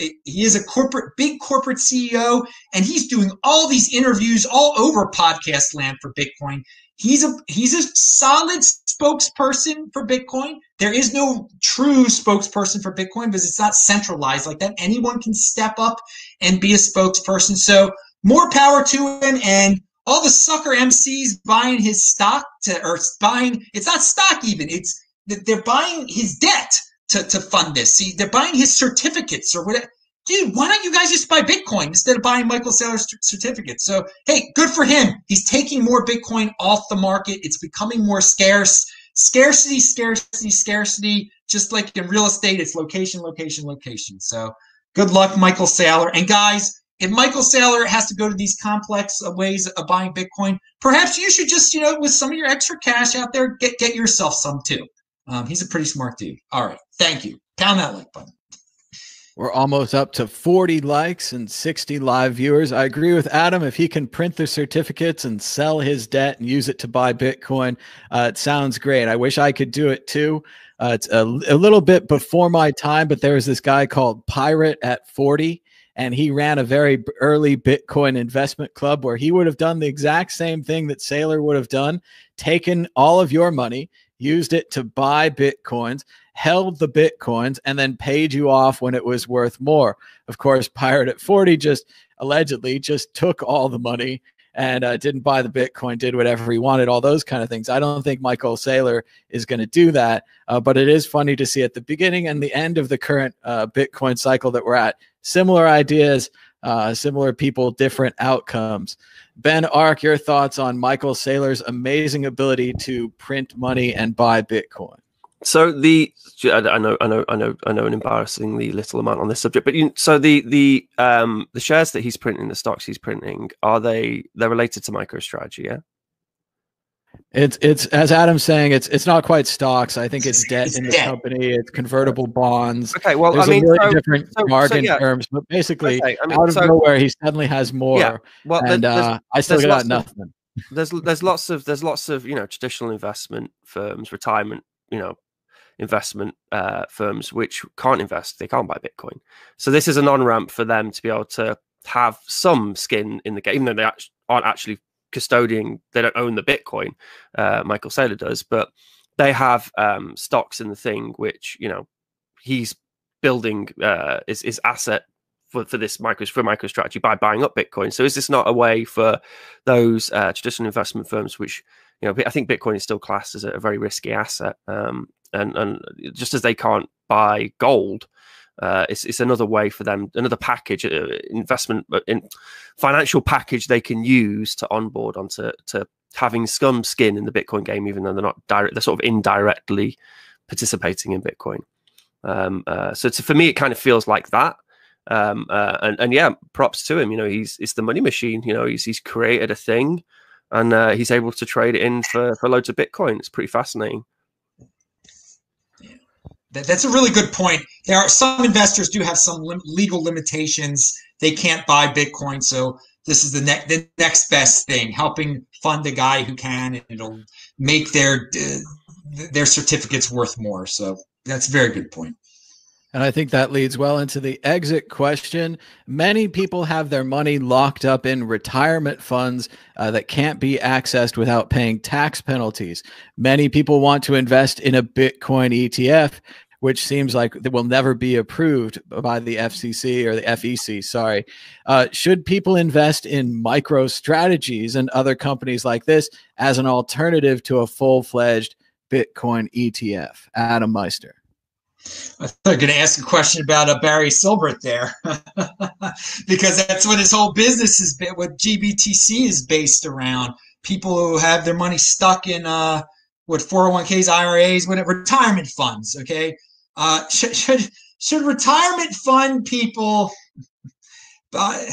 big corporate CEO, and he's doing all these interviews all over podcast land for Bitcoin. He's a solid spokesperson for Bitcoin. There is no true spokesperson for Bitcoin because it's not centralized like that. Anyone can step up and be a spokesperson. So more power to him. And all the sucker MCs buying his stock it's not stock even. They're buying his debt to fund this. See, they're buying his certificates or whatever. Dude, why don't you guys just buy Bitcoin instead of buying Michael Saylor's certificates? So, hey, good for him. He's taking more Bitcoin off the market. It's becoming more scarce. Scarcity, scarcity, scarcity. Just like in real estate, it's location, location, location. So good luck, Michael Saylor. And guys, if Michael Saylor has to go to these complex ways of buying Bitcoin, perhaps you should just, with some of your extra cash out there, get yourself some too. He's a pretty smart dude. All right. Thank you. Pound that like button. We're almost up to 40 likes and 60 live viewers. I agree with Adam. If he can print the certificates and sell his debt and use it to buy Bitcoin, it sounds great. I wish I could do it too. It's a little bit before my time, but there was this guy called Pirate at 40, and he ran a very early Bitcoin investment club where he would have done the exact same thing that Saylor would have done, taken all of your money, used it to buy Bitcoins, held the Bitcoins, and then paid you off when it was worth more. Of course, Pirate at 40 allegedly took all the money and didn't buy the Bitcoin, did whatever he wanted, all those kind of things. I don't think Michael Saylor is going to do that, but it is funny to see at the beginning and the end of the current Bitcoin cycle that we're at, similar ideas, similar people, different outcomes. Ben Ark, your thoughts on Michael Saylor's amazing ability to print money and buy Bitcoin? So I know an embarrassingly little amount on this subject, but the shares that he's printing, the stocks he's printing, they're related to MicroStrategy? Yeah. It's as Adam's saying, it's not quite stocks. I think it's debt in the company. It's convertible bonds. Okay, well, there's really different jargon terms, but basically, out of nowhere, he suddenly has more. Yeah, well, and I still got nothing. There's lots of traditional investment firms, retirement investment firms which can't invest. They can't buy Bitcoin. So this is an on-ramp for them to be able to have some skin in the game, even though they aren't actually custodying. They don't own the Bitcoin. Michael Saylor does, but they have stocks in the thing which he's building his asset for MicroStrategy by buying up Bitcoin. So is this not a way for those traditional investment firms, which I think Bitcoin is still classed as a very risky asset, and just as they can't buy gold, it's another way for them, another package, investment in financial package they can use to onboard onto having some skin in the Bitcoin game, even though they're not direct, they're sort of indirectly participating in Bitcoin. So for me, it kind of feels like that. And yeah, props to him. It's the money machine. He's created a thing, and he's able to trade it in for loads of Bitcoin. It's pretty fascinating. That's a really good point. There are some investors do have some legal limitations. They can't buy Bitcoin, so this is the next best thing, helping fund the guy who can, and it'll make their certificates worth more. So that's a very good point. And I think that leads well into the exit question. Many people have their money locked up in retirement funds that can't be accessed without paying tax penalties. Many people want to invest in a Bitcoin ETF, which seems like it will never be approved by the FCC or the FEC, sorry. Should people invest in MicroStrategies and other companies like this as an alternative to a full-fledged Bitcoin ETF? Adam Meister. I thought you were going to ask a question about Barry Silbert there, because that's what his whole business is, what GBTC is based around. People who have their money stuck in 401ks, IRAs, whatever, retirement funds. Okay, should retirement fund people buy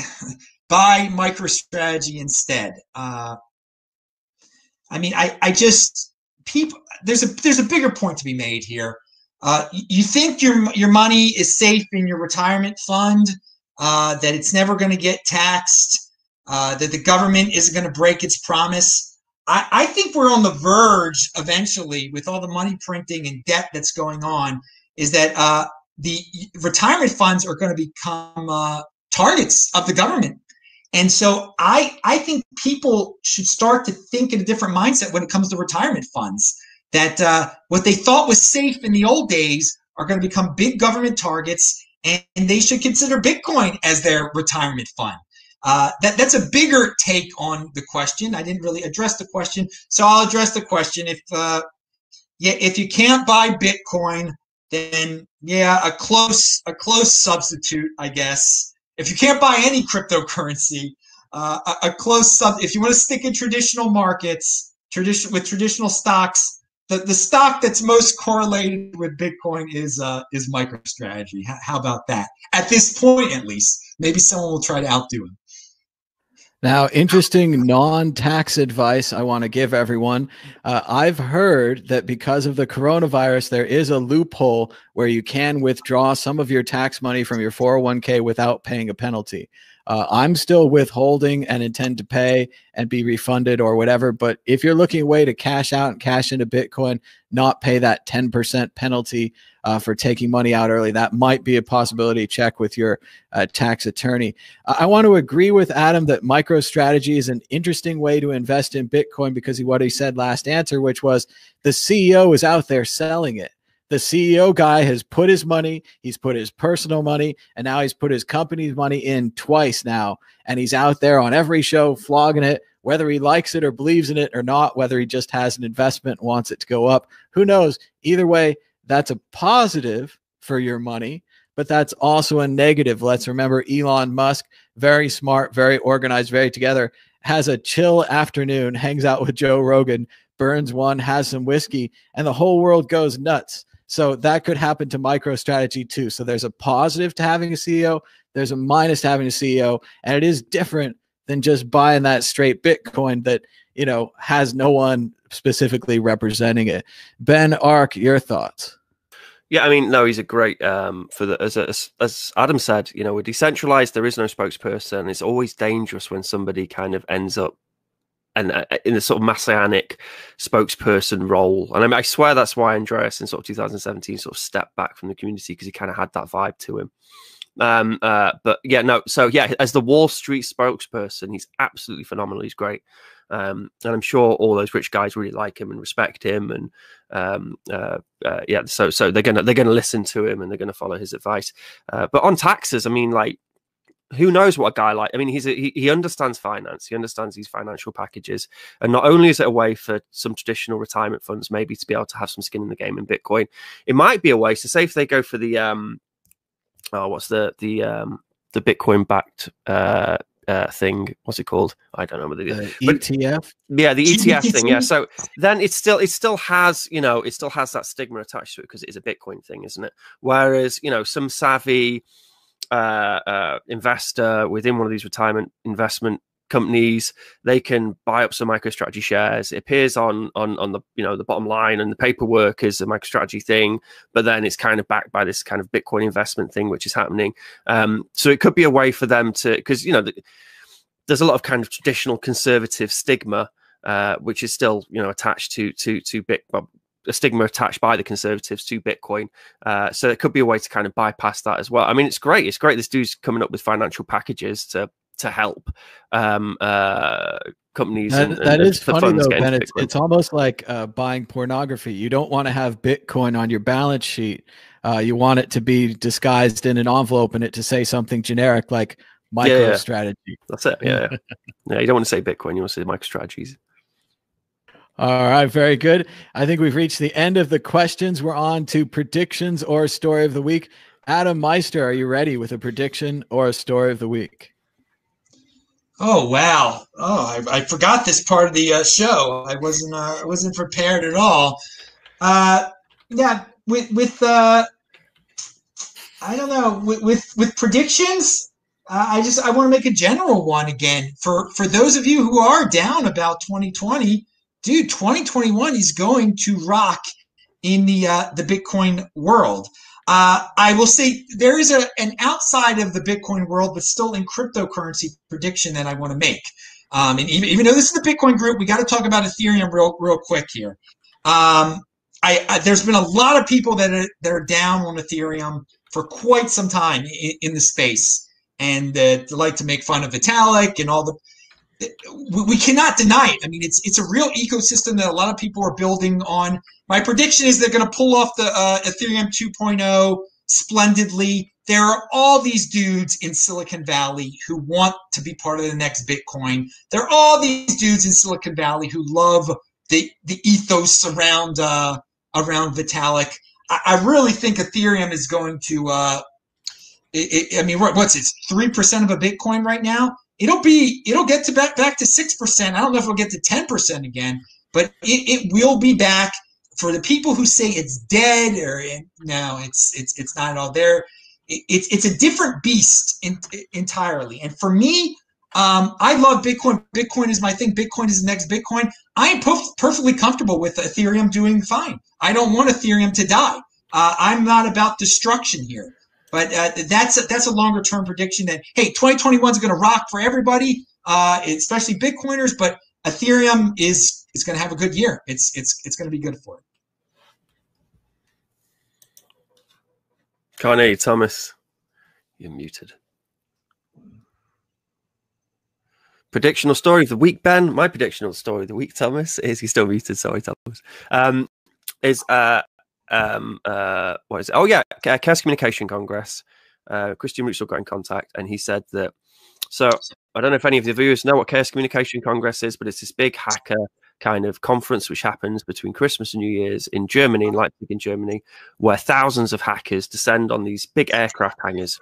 MicroStrategy instead? I mean, I just people. There's a bigger point to be made here. You think your money is safe in your retirement fund, that it's never going to get taxed, that the government isn't going to break its promise. I think we're on the verge eventually, with all the money printing and debt that's going on, is that the retirement funds are going to become targets of the government. And so I think people should start to think in a different mindset when it comes to retirement funds. That what they thought was safe in the old days are going to become big government targets, and they should consider Bitcoin as their retirement fund. That's a bigger take on the question. I didn't really address the question, so I'll address the question. If you can't buy Bitcoin, then Yeah, a close substitute, I guess. If you can't buy any cryptocurrency, a close sub. If you want to stick in traditional markets, with traditional stocks, the stock that's most correlated with Bitcoin is MicroStrategy. How about that? At this point, at least, maybe someone will try to outdo him. Now, interesting non-tax advice I want to give everyone. I've heard that because of the coronavirus, there is a loophole where you can withdraw some of your tax money from your 401k without paying a penalty. I'm still withholding and intend to pay and be refunded or whatever. But if you're looking a way to cash out and cash into Bitcoin, not pay that 10% penalty for taking money out early, that might be a possibility. Check with your tax attorney. I want to agree with Adam that MicroStrategy is an interesting way to invest in Bitcoin because of what he said last answer, which was the CEO is out there selling it. The CEO guy has put his money, he's put his personal money, and now he's put his company's money in twice now. And he's out there on every show flogging it, whether he likes it or believes in it or not, whether he just has an investment, wants it to go up. Who knows? Either way, that's a positive for your money, but that's also a negative. Let's remember Elon Musk, very smart, very organized, very together, has a chill afternoon, hangs out with Joe Rogan, burns one, has some whiskey, and the whole world goes nuts. So that could happen to MicroStrategy too. So there's a positive to having a CEO. There's a minus to having a CEO. And it is different than just buying that straight Bitcoin that, you know, has no one specifically representing it. Ben Ark, your thoughts? Yeah, I mean, no, he's a great for the as Adam said, you know, we're decentralized. There is no spokesperson. It's always dangerous when somebody kind of ends up and in a sort of messianic spokesperson role. And I mean, I swear that's why Andreas in sort of 2017 sort of stepped back from the community, because he kind of had that vibe to him. But yeah, no. So yeah, as the Wall Street spokesperson, he's absolutely phenomenal. He's great. And I'm sure all those rich guys really like him and respect him. And yeah, so they're gonna listen to him and they're gonna follow his advice. But on taxes, I mean, like, who knows what a guy like? I mean, he understands finance. He understands these financial packages. And not only is it a way for some traditional retirement funds maybe to be able to have some skin in the game in Bitcoin, it might be a way to say if they go for the what's the Bitcoin backed thing? What's it called? I don't know. ETF. Yeah, the ETF thing. Yeah. So then it still has, you know, it still has that stigma attached to it because it is a Bitcoin thing, isn't it? Whereas, you know, some savvy investor within one of these retirement investment companies, they can buy up some MicroStrategy shares. It appears on the, you know, the bottom line and the paperwork is a MicroStrategy thing, but then it's kind of backed by this kind of Bitcoin investment thing which is happening. So it could be a way for them to, because, you know, there's a lot of kind of traditional conservative stigma which is still, you know, attached to Bitcoin. A stigma attached by the conservatives to Bitcoin. So it could be a way to kind of bypass that as well. I mean, it's great. It's great this dude's coming up with financial packages to help companies. That is funny though, Ben. It's almost like buying pornography. You don't want to have Bitcoin on your balance sheet. You want it to be disguised in an envelope and it to say something generic like MicroStrategy. Yeah. That's it. Yeah. Yeah. You don't want to say Bitcoin. You want to say MicroStrategies. All right, very good. I think we've reached the end of the questions. We're on to predictions or story of the week. Adam Meister, are you ready with a prediction or a story of the week? Oh wow! Oh, I forgot this part of the show. I wasn't prepared at all. Yeah, with I don't know, with predictions. I want to make a general one again for those of you who are down about 2020. Dude, 2021 is going to rock in the Bitcoin world. I will say there is an outside of the Bitcoin world, but still in cryptocurrency prediction that I want to make. And even though this is the Bitcoin group, we got to talk about Ethereum real quick here. There's been a lot of people that are down on Ethereum for quite some time in the space, and they like to make fun of Vitalik and all the. We cannot deny it. I mean, it's a real ecosystem that a lot of people are building on. My prediction is they're going to pull off the Ethereum 2.0 splendidly. There are all these dudes in Silicon Valley who want to be part of the next Bitcoin. There are all these dudes in Silicon Valley who love the ethos around Vitalik. I really think Ethereum is going to. I mean, what's it? 3% of a Bitcoin right now. It'll get to back to 6%. I don't know if it'll get to 10% again, but it will be back. For the people who say it's dead or no, it's not at all there. It's a different beast entirely. And for me, I love Bitcoin. Bitcoin is my thing. Bitcoin is the next Bitcoin. I am perfectly comfortable with Ethereum doing fine. I don't want Ethereum to die. I'm not about destruction here. But that's a longer term prediction that, hey, 2021 is going to rock for everybody, especially Bitcoiners. But Ethereum is going to have a good year. It's going to be good for it. Can't hear you, Thomas. You're muted. Predictional story of the week, Ben. My predictional story of the week, Thomas, is he's still muted. Sorry, Thomas. What is it? Oh yeah, Chaos Communication Congress. Christian Russell got in contact, and he said that. So I don't know if any of the viewers know what Chaos Communication Congress is, but it's this big hacker kind of conference which happens between Christmas and New Year's in Germany, in Leipzig, in Germany, where thousands of hackers descend on these big aircraft hangars,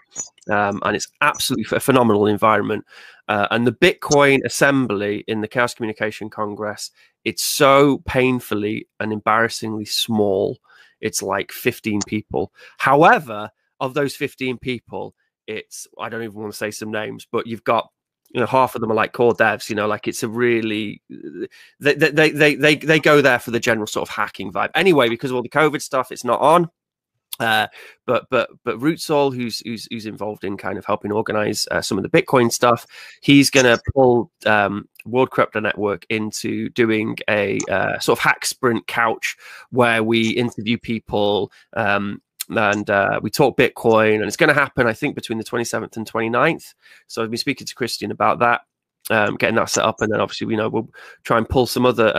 and it's absolutely a phenomenal environment. And the Bitcoin assembly in the Chaos Communication Congress, it's so painfully and embarrassingly small. It's like 15 people. However, of those 15 people, it's, I don't even want to say some names, but you've got, you know, half of them are like core devs, you know, like it's a really, they go there for the general sort of hacking vibe. Anyway, because of all the COVID stuff, it's not on. But Rutsal, who's involved in kind of helping organize some of the Bitcoin stuff, he's going to pull World Crypto Network into doing a sort of hack sprint couch where we interview people and we talk Bitcoin, and it's going to happen, I think, between the 27th and 29th. So I've been speaking to Christian about that. Getting that set up, and then obviously, you know, we'll try and pull some other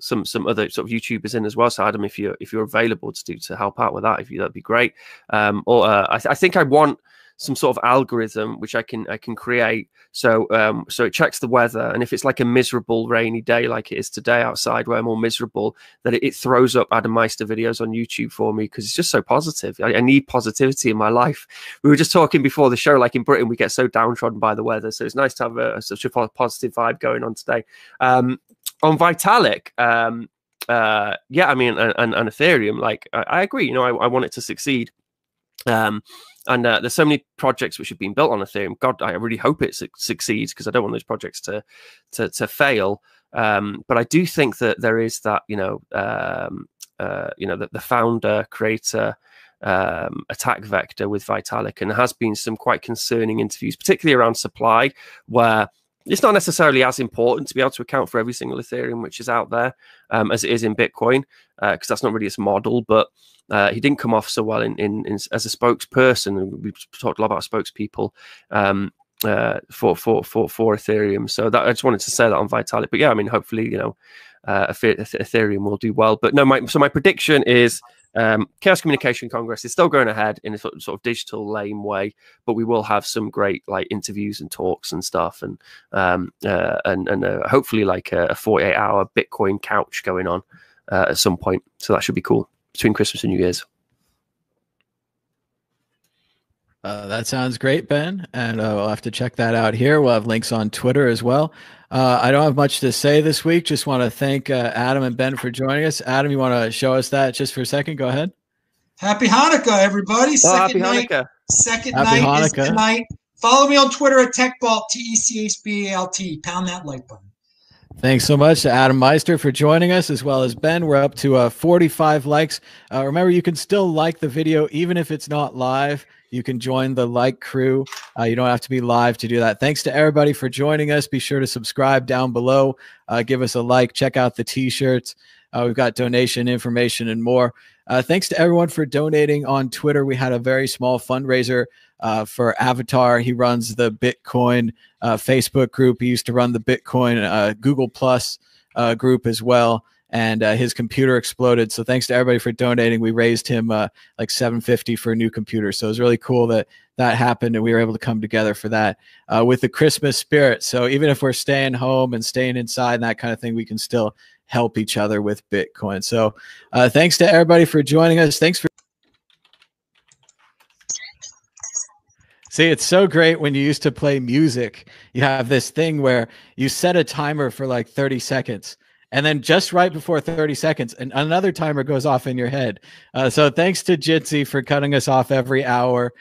some other sort of YouTubers in as well. So Adam, if you're available to help out with that, that'd be great. I think I want some sort of algorithm which I can create so it checks the weather, and if it's like a miserable rainy day like it is today outside where I'm all miserable, that it throws up Adam Meister videos on YouTube for me, because it's just so positive. I need positivity in my life. We were just talking before the show, like in Britain we get so downtrodden by the weather, so it's nice to have such a positive vibe going on today. On Vitalik, yeah, I mean, and Ethereum, like I agree, you know, I want it to succeed. And there's so many projects which have been built on Ethereum. God, I really hope it succeeds, because I don't want those projects to fail. But I do think that there is that, the founder creator attack vector with Vitalik, and there has been some quite concerning interviews, particularly around supply, where it's not necessarily as important to be able to account for every single Ethereum which is out there as it is in Bitcoin, because that's not really its model. But he didn't come off so well in as a spokesperson. We've talked a lot about spokespeople for Ethereum. So that, I just wanted to say that on Vitalik. But yeah, I mean, hopefully, you know, Ethereum will do well. But no, my prediction is Chaos Communication Congress is still going ahead in a sort of digital lame way, but we will have some great like interviews and talks and stuff, and hopefully like a 48-hour Bitcoin couch going on at some point. So that should be cool between Christmas and New Year's. That sounds great, Ben, and we'll have to check that out here. We'll have links on Twitter as well. I don't have much to say this week. Just want to thank Adam and Ben for joining us. Adam, you want to show us that just for a second? Go ahead. Happy Hanukkah, everybody. Happy Hanukkah. Second night is tonight. Follow me on Twitter at TechBalt, TechBalt. Pound that like button. Thanks so much to Adam Meister for joining us, as well as Ben. We're up to 45 likes. Remember, you can still like the video even if it's not live. You can join the like crew. You don't have to be live to do that. Thanks to everybody for joining us. Be sure to subscribe down below. Give us a like. Check out the t-shirts. We've got donation information and more. Thanks to everyone for donating on Twitter. We had a very small fundraiser for Avatar. He runs the Bitcoin Facebook group. He used to run the Bitcoin Google Plus group as well. And his computer exploded. So thanks to everybody for donating. We raised him like $750 for a new computer. So it was really cool that that happened, and we were able to come together for that with the Christmas spirit. So even if we're staying home and staying inside and that kind of thing, we can still help each other with Bitcoin. So thanks to everybody for joining us. Thanks for. See, it's so great when you used to play music. You have this thing where you set a timer for like 30 seconds. And then just right before 30 seconds, another timer goes off in your head. So thanks to Jitsi for cutting us off every hour.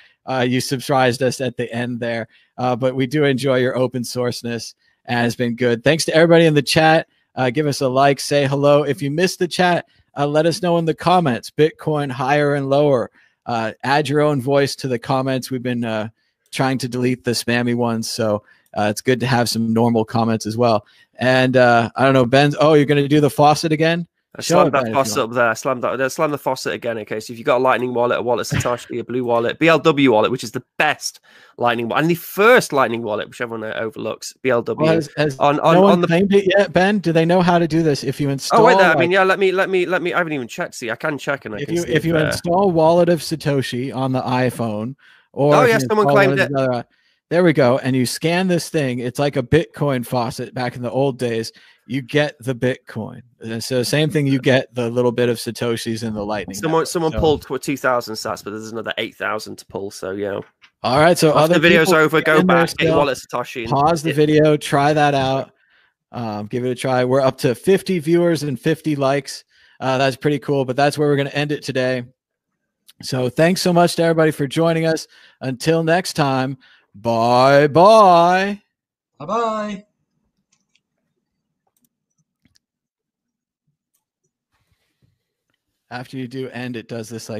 You surprised us at the end there. But we do enjoy your open sourceness, and it's been good. Thanks to everybody in the chat. Give us a like, say hello. If you missed the chat, let us know in the comments. Bitcoin higher and lower. Add your own voice to the comments. We've been trying to delete the spammy ones. So it's good to have some normal comments as well. And I don't know, Ben. Oh, you're going to do the faucet again? Slam that faucet up there. Slam the faucet again. Okay, so if you've got a Lightning wallet, a wallet Satoshi, a Blue wallet, BLW wallet, which is the best Lightning wallet, and the first Lightning wallet, which everyone overlooks, BLW. Well, has no one claimed it yet, Ben? Do they know how to do this? If you install, wait there. I mean, yeah. Let me. I haven't even checked. See, I can check, and if you install Wallet of Satoshi on the iPhone, or someone claimed it. There we go. And you scan this thing. It's like a Bitcoin faucet back in the old days. You get the Bitcoin. And so same thing, you get the little bit of Satoshis in the Lightning. Someone pulled 2,000 sats, but there's another 8,000 to pull. So, yeah. All right. So after the video's over, go back, get your wallet Satoshi. Pause the video, try that out. Give it a try. We're up to 50 viewers and 50 likes. That's pretty cool, but that's where we're going to end it today. So thanks so much to everybody for joining us. Until next time, bye-bye. Bye-bye. After you do end, it does this like